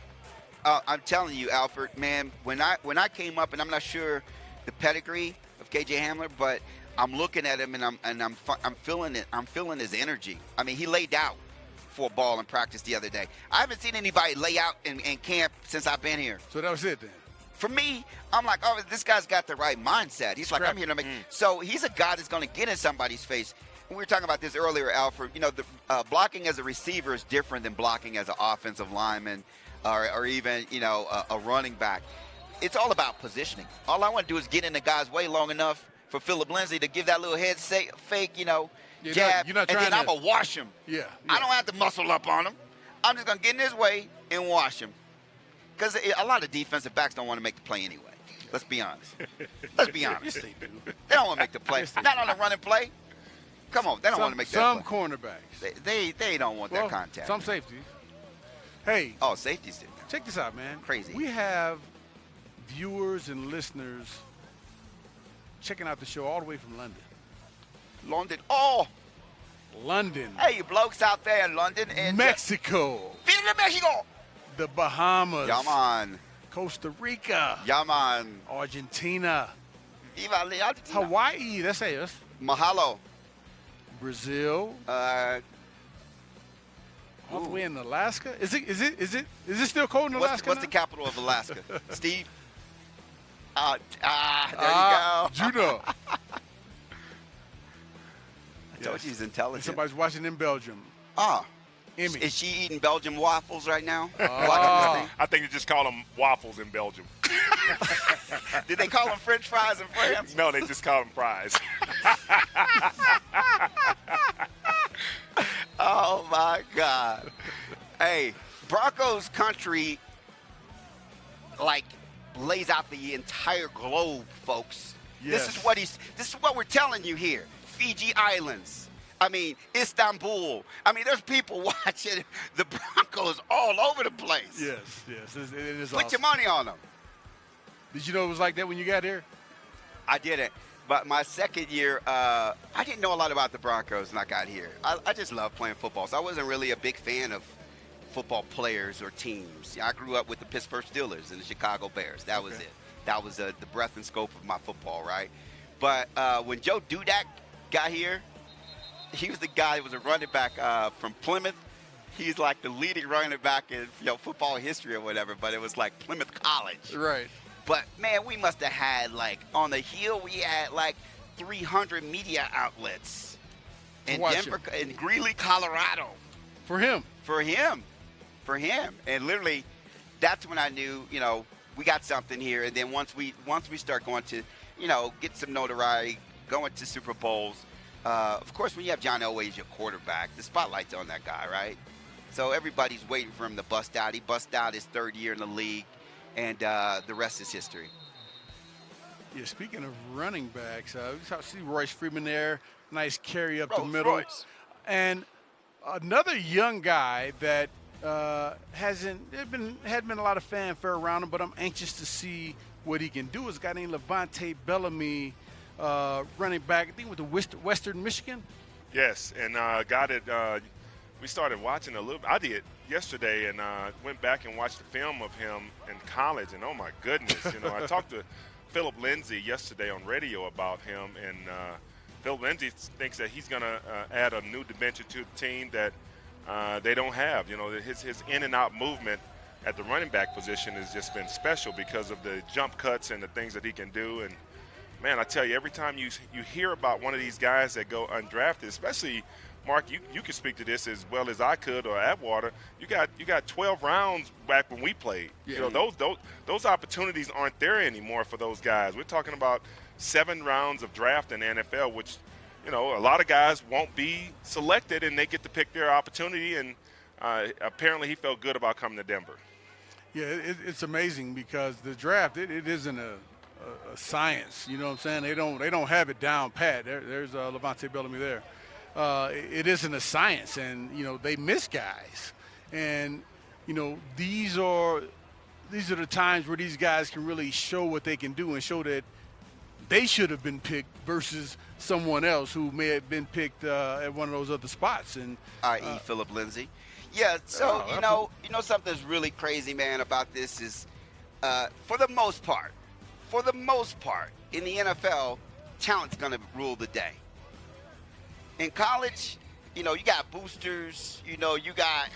Speaker 6: I'm telling you, Alfred, man, when I came up, and I'm not sure the pedigree of KJ Hamler, but I'm looking at him and I'm feeling it. I'm feeling his energy. I mean, he laid out for a ball in practice the other day. I haven't seen anybody lay out in camp since I've been here.
Speaker 5: So that was it then.
Speaker 6: For me, I'm like, oh, this guy's got the right mindset. He's like, I'm here to make. So he's a guy that's going to get in somebody's face. We were talking about this earlier, Alfred. You know, the blocking as a receiver is different than blocking as an offensive lineman or even, you know, a running back. It's all about positioning. All I want to do is get in the guy's way long enough for Philip Lindsay to give that little head fake, you know, jab, and then I'm going to wash him.
Speaker 5: Yeah.
Speaker 6: I don't have to muscle up on him. I'm just going to get in his way and wash him. Because a lot of defensive backs don't want to make the play anyway. Let's be honest. Let's be honest.
Speaker 5: Yes, they do.
Speaker 6: They don't want to make the play. Not on a running play. Come on, they don't want to make that
Speaker 5: Some
Speaker 6: play.
Speaker 5: cornerbacks.
Speaker 6: They don't want that contact.
Speaker 5: Some safeties. Hey.
Speaker 6: Oh, safeties did.
Speaker 5: Check this out, man.
Speaker 6: Crazy.
Speaker 5: We have viewers and listeners checking out the show all the way from London.
Speaker 6: London. Oh.
Speaker 5: London.
Speaker 6: Hey, you blokes out there in London. And
Speaker 5: Mexico.
Speaker 6: Viva Mexico.
Speaker 5: The Bahamas.
Speaker 6: Yeah, man.
Speaker 5: Costa Rica.
Speaker 6: Yeah, man.
Speaker 5: Argentina.
Speaker 6: Viva Argentina.
Speaker 5: Hawaii. That's us.
Speaker 6: Mahalo.
Speaker 5: Brazil. All the way in Alaska. Is it still cold in Alaska?
Speaker 6: What's the capital of Alaska? Steve? There you go.
Speaker 5: Juneau.
Speaker 6: I told you he's intelligent.
Speaker 5: Somebody's watching in Belgium.
Speaker 6: Emmy. Is she eating Belgian waffles right now?
Speaker 12: I think they just call them waffles in Belgium.
Speaker 6: Did they call them French fries in France?
Speaker 12: No, they just call them fries.
Speaker 6: Oh, my God. Hey, Broncos Country, like, lays out the entire globe, folks.
Speaker 5: Yes.
Speaker 6: This is what we're telling you here. Fiji Islands. I mean, Istanbul. I mean, there's people watching the Broncos all over the place.
Speaker 5: Yes. It is
Speaker 6: Put
Speaker 5: awesome.
Speaker 6: your money on them.
Speaker 5: Did you know it was like that when you got here?
Speaker 6: I didn't. But my second year, I didn't know a lot about the Broncos when I got here. I just love playing football, so I wasn't really a big fan of football players or teams. I grew up with the Pittsburgh Steelers and the Chicago Bears. That was it. That was the breadth and scope of my football, right? But when Joe Dudak got here, he was the guy that was a running back from Plymouth. He's like the leading running back in football history or whatever, but it was like Plymouth College.
Speaker 5: Right.
Speaker 6: But, man, we must have had, like, on the hill, we had, like, 300 media outlets in Denver, in Greeley, Colorado.
Speaker 5: For him.
Speaker 6: And literally, that's when I knew, we got something here. And then once we start going to, get some notoriety, going to Super Bowls, of course, when you have John Elway as your quarterback, the spotlight's on that guy, right? So everybody's waiting for him to bust out. He bust out his 3rd year in the league. And the rest is history.
Speaker 5: Yeah, speaking of running backs, we see Royce Freeman there. Nice carry up the middle.
Speaker 6: Royce.
Speaker 5: And another young guy that hadn't been a lot of fanfare around him, but I'm anxious to see what he can do is a guy named Bellamy, running back, I think with the Western Michigan.
Speaker 12: Yes, and got it. We started watching a little bit. I did yesterday and went back and watched the film of him in college, and oh my goodness, I talked to Philip Lindsay yesterday on radio about him, and Phil Lindsay thinks that he's going to add a new dimension to the team that they don't have. You know, his in and out movement at the running back position has just been special because of the jump cuts and the things that he can do. And man, I tell you, every time you hear about one of these guys that go undrafted, especially Mark, you could speak to this as well as I could, or Atwater. You got 12 rounds back when we played.
Speaker 5: Yeah.
Speaker 12: You know, those opportunities aren't there anymore for those guys. We're talking about 7 rounds of draft in the NFL, which, you know, a lot of guys won't be selected, and they get to pick their opportunity. And apparently, he felt good about coming to Denver.
Speaker 5: Yeah, it's amazing because the draft it isn't a science. You know what I'm saying? They don't have it down pat. There's Levante Bellamy there. It isn't a science, and you know they miss guys, and you know these are the times where these guys can really show what they can do and show that they should have been picked versus someone else who may have been picked at one of those other spots, and
Speaker 6: i.e. Philip Lindsay. Yeah, so you know something that's really crazy, man, about this is for the most part in the NFL, talent's going to rule the day. In college, you know, you got boosters, you got,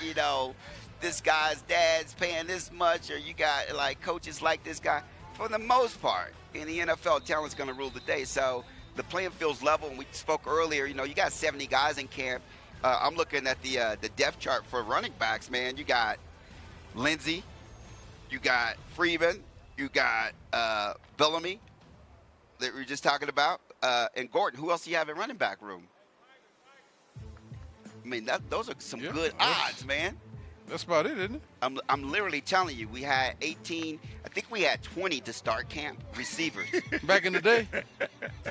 Speaker 6: this guy's dad's paying this much, or you got, like, coaches like this guy. For the most part, in the NFL, talent's going to rule the day. So the playing field's level, and we spoke earlier, you got 70 guys in camp. I'm looking at the depth chart for running backs, man. You got Lindsay, you got Freeman, you got Bellamy that we were just talking about, and Gordon. Who else do you have in running back room? I mean, those are some good odds, man.
Speaker 5: That's about it, isn't it?
Speaker 6: I'm literally telling you, we had 18. I think we had 20 to start camp receivers.
Speaker 5: Back in the day?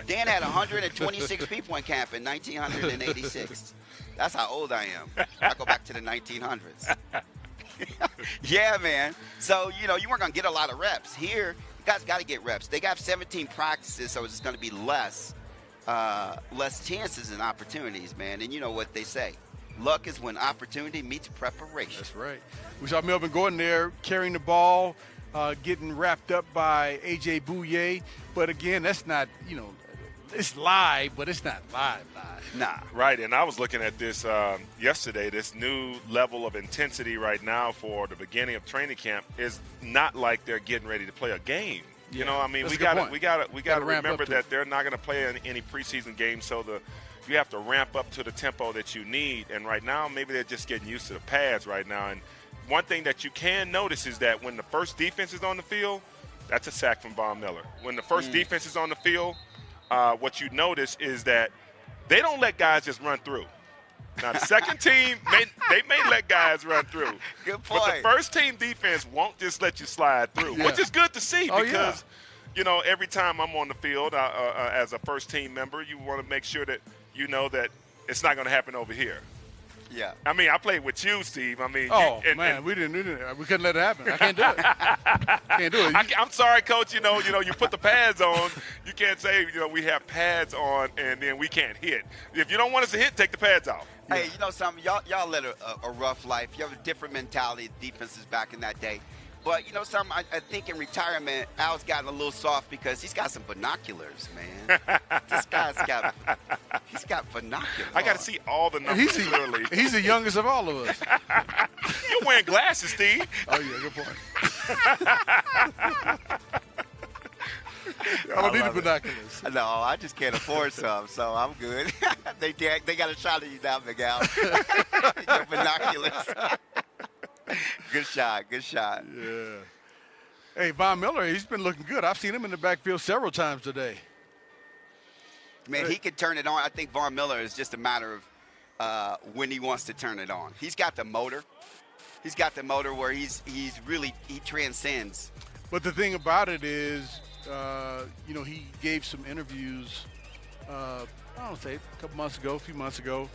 Speaker 6: Dan had 126 people in camp in 1986. That's how old I am. I go back to the 1900s. Yeah, man. So, you weren't going to get a lot of reps. Here, you guys got to get reps. They got 17 practices, so it's going to be less chances and opportunities, man. And you know what they say. Luck is when opportunity meets preparation.
Speaker 5: That's right. We saw Melvin Gordon there carrying the ball, getting wrapped up by A.J. Bouye. But, again, that's not, it's live, but it's not live.
Speaker 6: Nah.
Speaker 12: Right, and I was looking at this yesterday. This new level of intensity right now for the beginning of training camp is not like they're getting ready to play a game.
Speaker 5: Yeah,
Speaker 12: you know, I mean, we got to remember that they're not going to play any preseason games, so you have to ramp up to the tempo that you need. And right now, maybe they're just getting used to the pads right now. And one thing that you can notice is that when the first defense is on the field, that's a sack from Von Miller. When the first defense is on the field, what you notice is that they don't let guys just run through. Now, the second team, they may let guys run through.
Speaker 6: Good point.
Speaker 12: But the first team defense won't just let you slide through, which is good to see because, every time I'm on the field as a first team member, you want to make sure that you know that it's not going to happen over here.
Speaker 6: Yeah.
Speaker 12: I mean, I played with you, Steve. I mean,
Speaker 5: we couldn't let it happen. I can't do it. Can't do it.
Speaker 12: I'm sorry, Coach. You put the pads on. You can't say, we have pads on and then we can't hit. If you don't want us to hit, take the pads off.
Speaker 6: Hey, you know something? Y'all led a rough life. You have a different mentality of defenses back in that day. But you know something? I think in retirement, Al's gotten a little soft because he's got some binoculars, man. This guy's got binoculars.
Speaker 12: I got to see all the numbers clearly.
Speaker 5: He's the youngest of all of us.
Speaker 12: You're wearing glasses, Steve.
Speaker 5: Oh, yeah, good point. I don't need the binoculars.
Speaker 6: No, I just can't afford some, so I'm good. They got a shot at you now, Miguel. Your binoculars. Good shot.
Speaker 5: Yeah. Hey, Von Miller, he's been looking good. I've seen him in the backfield several times today.
Speaker 6: Man, he can turn it on. I think Von Miller is just a matter of when he wants to turn it on. He's got the motor. He's got the motor where he transcends.
Speaker 5: But the thing about it is, he gave some interviews, a few months ago,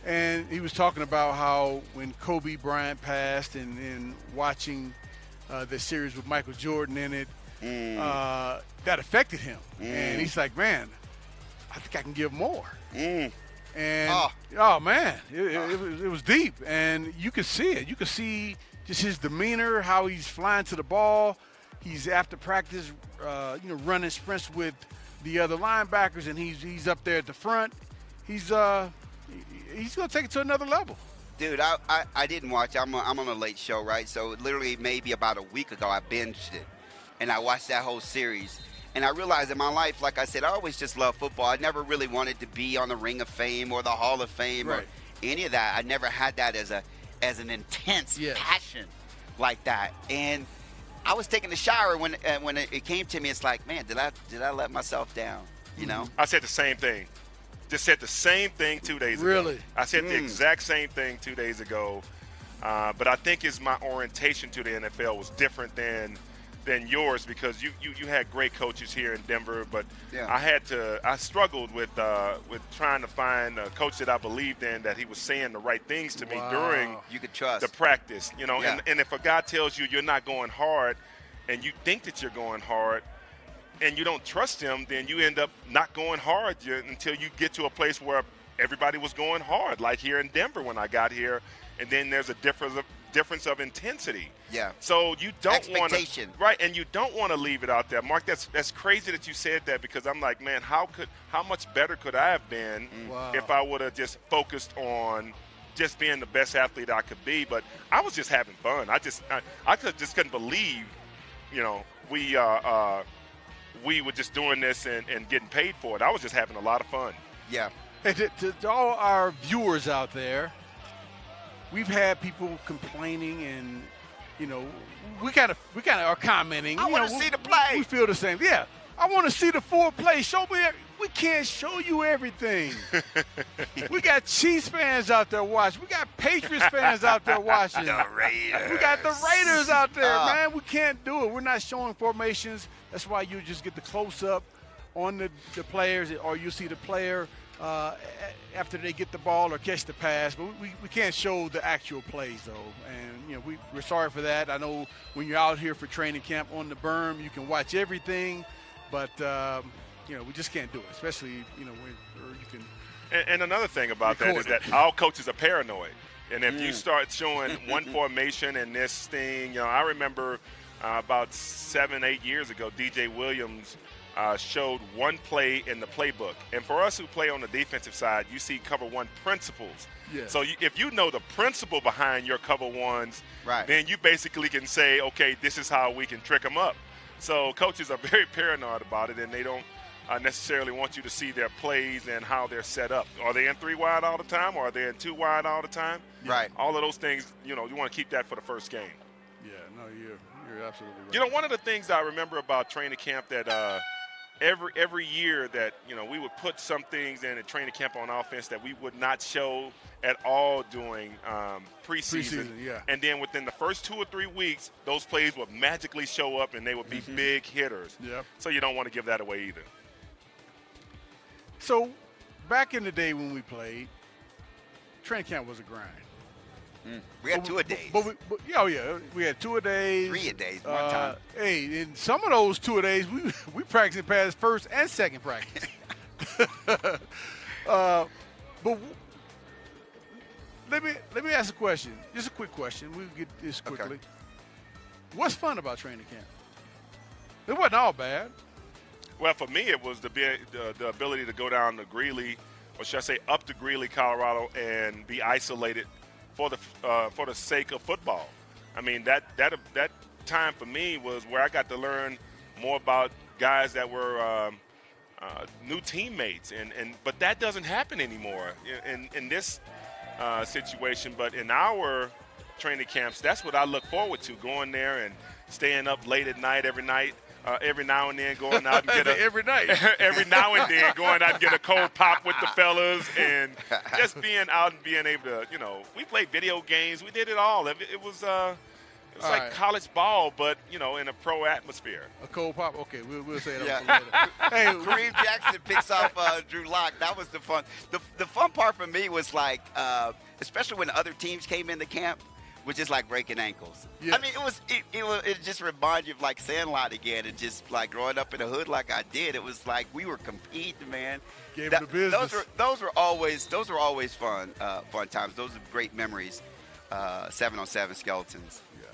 Speaker 5: and he was talking about how when Kobe Bryant passed and watching the series with Michael Jordan in it, that affected him. And he's like, man, I think I can give more. And, man, it was deep. And you could see it. You could see just his demeanor, how he's flying to the ball. He's after practice, running sprints with the other linebackers, and he's up there at the front. He's going to take it to another level.
Speaker 6: Dude, I didn't watch. I'm on a late show, right? So literally maybe about a week ago, I binged it, and I watched that whole series. And I realized in my life, like I said, I always just loved football. I never really wanted to be on the Ring of Fame or the Hall of Fame or any of that. I never had that as an intense passion like that. And I was taking a shower when it came to me. It's like, man, did I let myself down? You know?
Speaker 12: I said the same thing. Just said the same thing 2 days ago.
Speaker 5: Really?
Speaker 12: I said the exact same thing 2 days ago. But I think my orientation to the NFL was different than yours, because you had great coaches here in Denver, but I struggled with trying to find a coach that I believed in, that he was saying the right things to me during
Speaker 6: you could trust
Speaker 12: the practice, you know. And if a guy tells you you're not going hard and you think that you're going hard and you don't trust him, then you end up not going hard until you get to a place where everybody was going hard, like here in Denver when I got here, and then there's a difference of intensity.
Speaker 6: Yeah.
Speaker 12: So you don't want
Speaker 6: to,
Speaker 12: right, and you don't want to leave it out there, Mark. That's crazy that you said that, because I'm like, man, how much better could I have been if I would have just focused on just being the best athlete I could be? But I was just having fun. I just couldn't believe, you know, we were just doing this and getting paid for it. I was just having a lot of fun.
Speaker 6: Yeah.
Speaker 5: Hey, to all our viewers out there, we've had people complaining, and you know, we kind of are commenting.
Speaker 6: I want to see the play.
Speaker 5: We feel the same. Yeah, I want to see the full play. Show me. We can't show you everything. We got Chiefs fans out there watching. We got Patriots fans out there watching.
Speaker 6: The Raiders.
Speaker 5: We got the Raiders out there, man. We can't do it. We're not showing formations. That's why you just get the close-up on the players, or you see the player after they get the ball or catch the pass. But we can't show the actual plays, though. And, you know, we're sorry for that. I know when you're out here for training camp on the berm, you can watch everything. But, you know, we just can't do it, especially, you know, where you can.
Speaker 12: And another thing about that is that all coaches are paranoid. And if you start showing one formation and this thing, you know, I remember about 7-8 years ago, DJ Williams showed one play in the playbook. And for us who play on the defensive side, you see cover one principles. Yeah. So if you know the principle behind your cover ones, then you basically can say, okay, this is how we can trick them up. So coaches are very paranoid about it, and they don't necessarily want you to see their plays and how they're set up. Are they in 3 wide all the time, or are they in 2 wide all the time?
Speaker 6: Right.
Speaker 12: All of those things, you know, you want to keep that for the first game.
Speaker 5: Yeah, no, you're absolutely right.
Speaker 12: You know, one of the things I remember about training camp that every year that, you know, we would put some things in a training camp on offense that we would not show at all during preseason. And then within the first 2 or 3 weeks, those plays would magically show up, and they would be big hitters.
Speaker 5: Yep.
Speaker 12: So you don't want to give that away either.
Speaker 5: So back in the day when we played, training camp was a grind.
Speaker 6: We had 2-a-days.
Speaker 5: We had 2-a-days.
Speaker 6: 3-a-days one time.
Speaker 5: Hey, in some of those 2-a-days, we practiced past first and second practice. But let me ask a question. Just a quick question. We'll get this quickly.
Speaker 6: Okay.
Speaker 5: What's fun about training camp? It wasn't all bad.
Speaker 12: Well, for me, it was the ability to go down to Greeley, or should I say up to Greeley, Colorado, and be isolated for the sake of football. I mean, that time for me was where I got to learn more about guys that were new teammates, but that doesn't happen anymore in this situation. But in our training camps, that's what I look forward to, going there and staying up late at night every night. Every now and then going out and get
Speaker 5: every night.
Speaker 12: Every now and then going out and get a cold pop with the fellas, and just being out and being able to, you know, we played video games. We did it all. It was like college ball, but, you know, in a pro atmosphere.
Speaker 5: A cold pop? Okay, we'll say that later.
Speaker 6: Hey, Kareem Jackson picks off Drew Lock. That was the fun. The fun part for me was like, especially when other teams came into camp, was just like breaking ankles. Yes. I mean, it just reminded you of like Sandlot again, and just like growing up in the hood like I did. It was like we were competing, man.
Speaker 5: Gave it the business.
Speaker 6: Those were always fun times. Those are great memories. 7-on-7 skeletons.
Speaker 5: Yeah.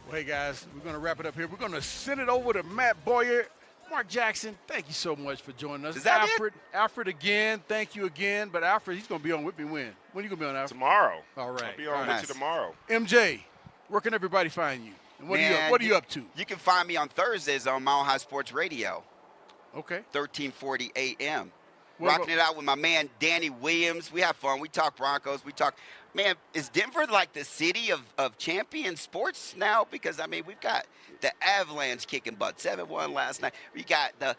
Speaker 5: Well, hey guys, we're gonna wrap it up here. We're gonna send it over to Matt Bouye Mark Jackson, thank you so much for joining us.
Speaker 6: Is that
Speaker 5: Alfred again, thank you again. But Alfred, he's going to be on with me when? When are you going to be on, Alfred?
Speaker 12: Tomorrow.
Speaker 5: All right.
Speaker 12: I'll be on with you tomorrow.
Speaker 5: MJ, where can everybody find you? And what are you up to?
Speaker 6: You can find me on Thursdays on Mile High Sports Radio.
Speaker 5: Okay.
Speaker 6: 1340 a.m. Rocking it out with my man Danny Williams. We have fun. We talk Broncos. We talk. Man, is Denver like the city of champion sports now? Because, I mean, we've got the Avalanche kicking butt, 7-1 last night. We got the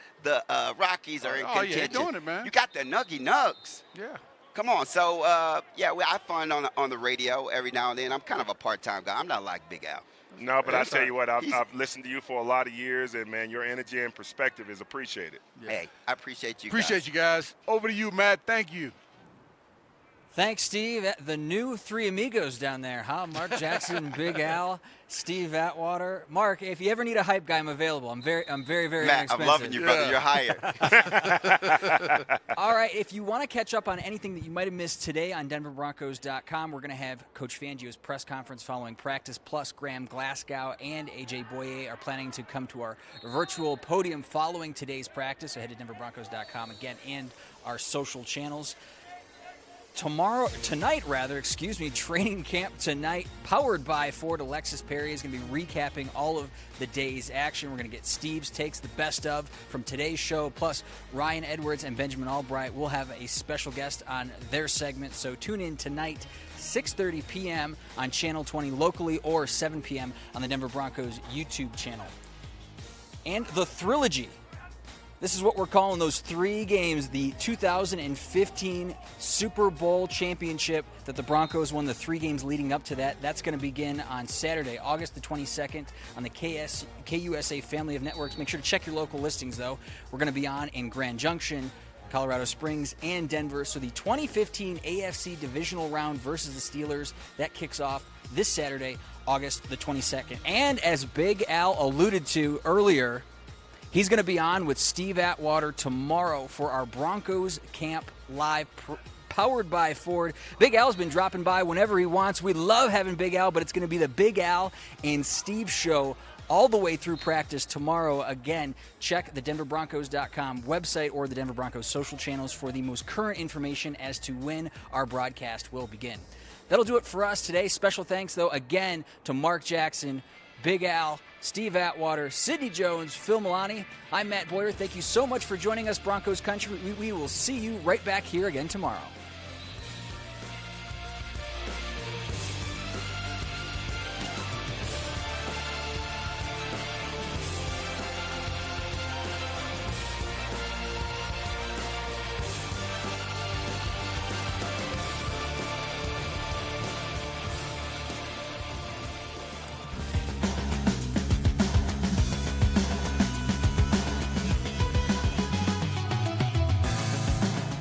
Speaker 6: Rockies are in contention.
Speaker 5: Yeah, doing it, man.
Speaker 6: You got the Nuggy Nugs.
Speaker 5: Yeah.
Speaker 6: Come on. So, I have fun on the radio every now and then. I'm kind of a part-time guy. I'm not like Big Al.
Speaker 12: No, but I tell you what, I've listened to you for a lot of years, and, man, your energy and perspective is appreciated.
Speaker 6: Yeah. Hey, I appreciate you
Speaker 5: you guys. Over to you, Matt. Thank you.
Speaker 2: Thanks, Steve. The new three amigos down there, huh? Mark Jackson, Big Al, Steve Atwater. Mark, if you ever need a hype guy, I'm available. I'm very, very
Speaker 6: Matt,
Speaker 2: inexpensive.
Speaker 6: I'm loving you, brother. You're hired.
Speaker 2: All right, if you want to catch up on anything that you might have missed today on DenverBroncos.com, we're going to have Coach Fangio's press conference following practice, plus Graham Glasgow and A.J. Bouye are planning to come to our virtual podium following today's practice. So head to DenverBroncos.com again and our social channels. Tonight, training camp tonight, powered by Ford. Alexis Perry is going to be recapping all of the day's action. We're going to get Steve's takes, the best of from today's show, plus Ryan Edwards and Benjamin Albright will have a special guest on their segment. So tune in tonight, 6:30 p.m. on Channel 20 locally, or 7 p.m. on the Denver Broncos YouTube channel. And the Thrilogy. This is what we're calling those 3 games, the 2015 Super Bowl championship that the Broncos won, the 3 games leading up to that. That's going to begin on Saturday, August the 22nd on the KUSA family of networks. Make sure to check your local listings, though. We're going to be on in Grand Junction, Colorado Springs, and Denver. So the 2015 AFC divisional round versus the Steelers, that kicks off this Saturday, August the 22nd. And as Big Al alluded to earlier, he's going to be on with Steve Atwater tomorrow for our Broncos Camp Live, powered by Ford. Big Al's been dropping by whenever he wants. We love having Big Al, but it's going to be the Big Al and Steve show all the way through practice tomorrow. Again, check the DenverBroncos.com website or the Denver Broncos social channels for the most current information as to when our broadcast will begin. That'll do it for us today. Special thanks, though, again to Mark Jackson, Big Al, Steve Atwater, Sidney Jones, Phil Milani. I'm Matt Bouye. Thank you so much for joining us, Broncos Country. We will see you right back here again tomorrow.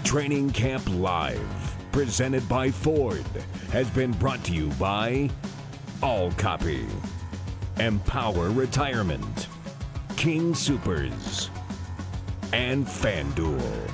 Speaker 1: Training Camp Live, presented by Ford, has been brought to you by All Copy, Empower Retirement, King Soopers, and FanDuel.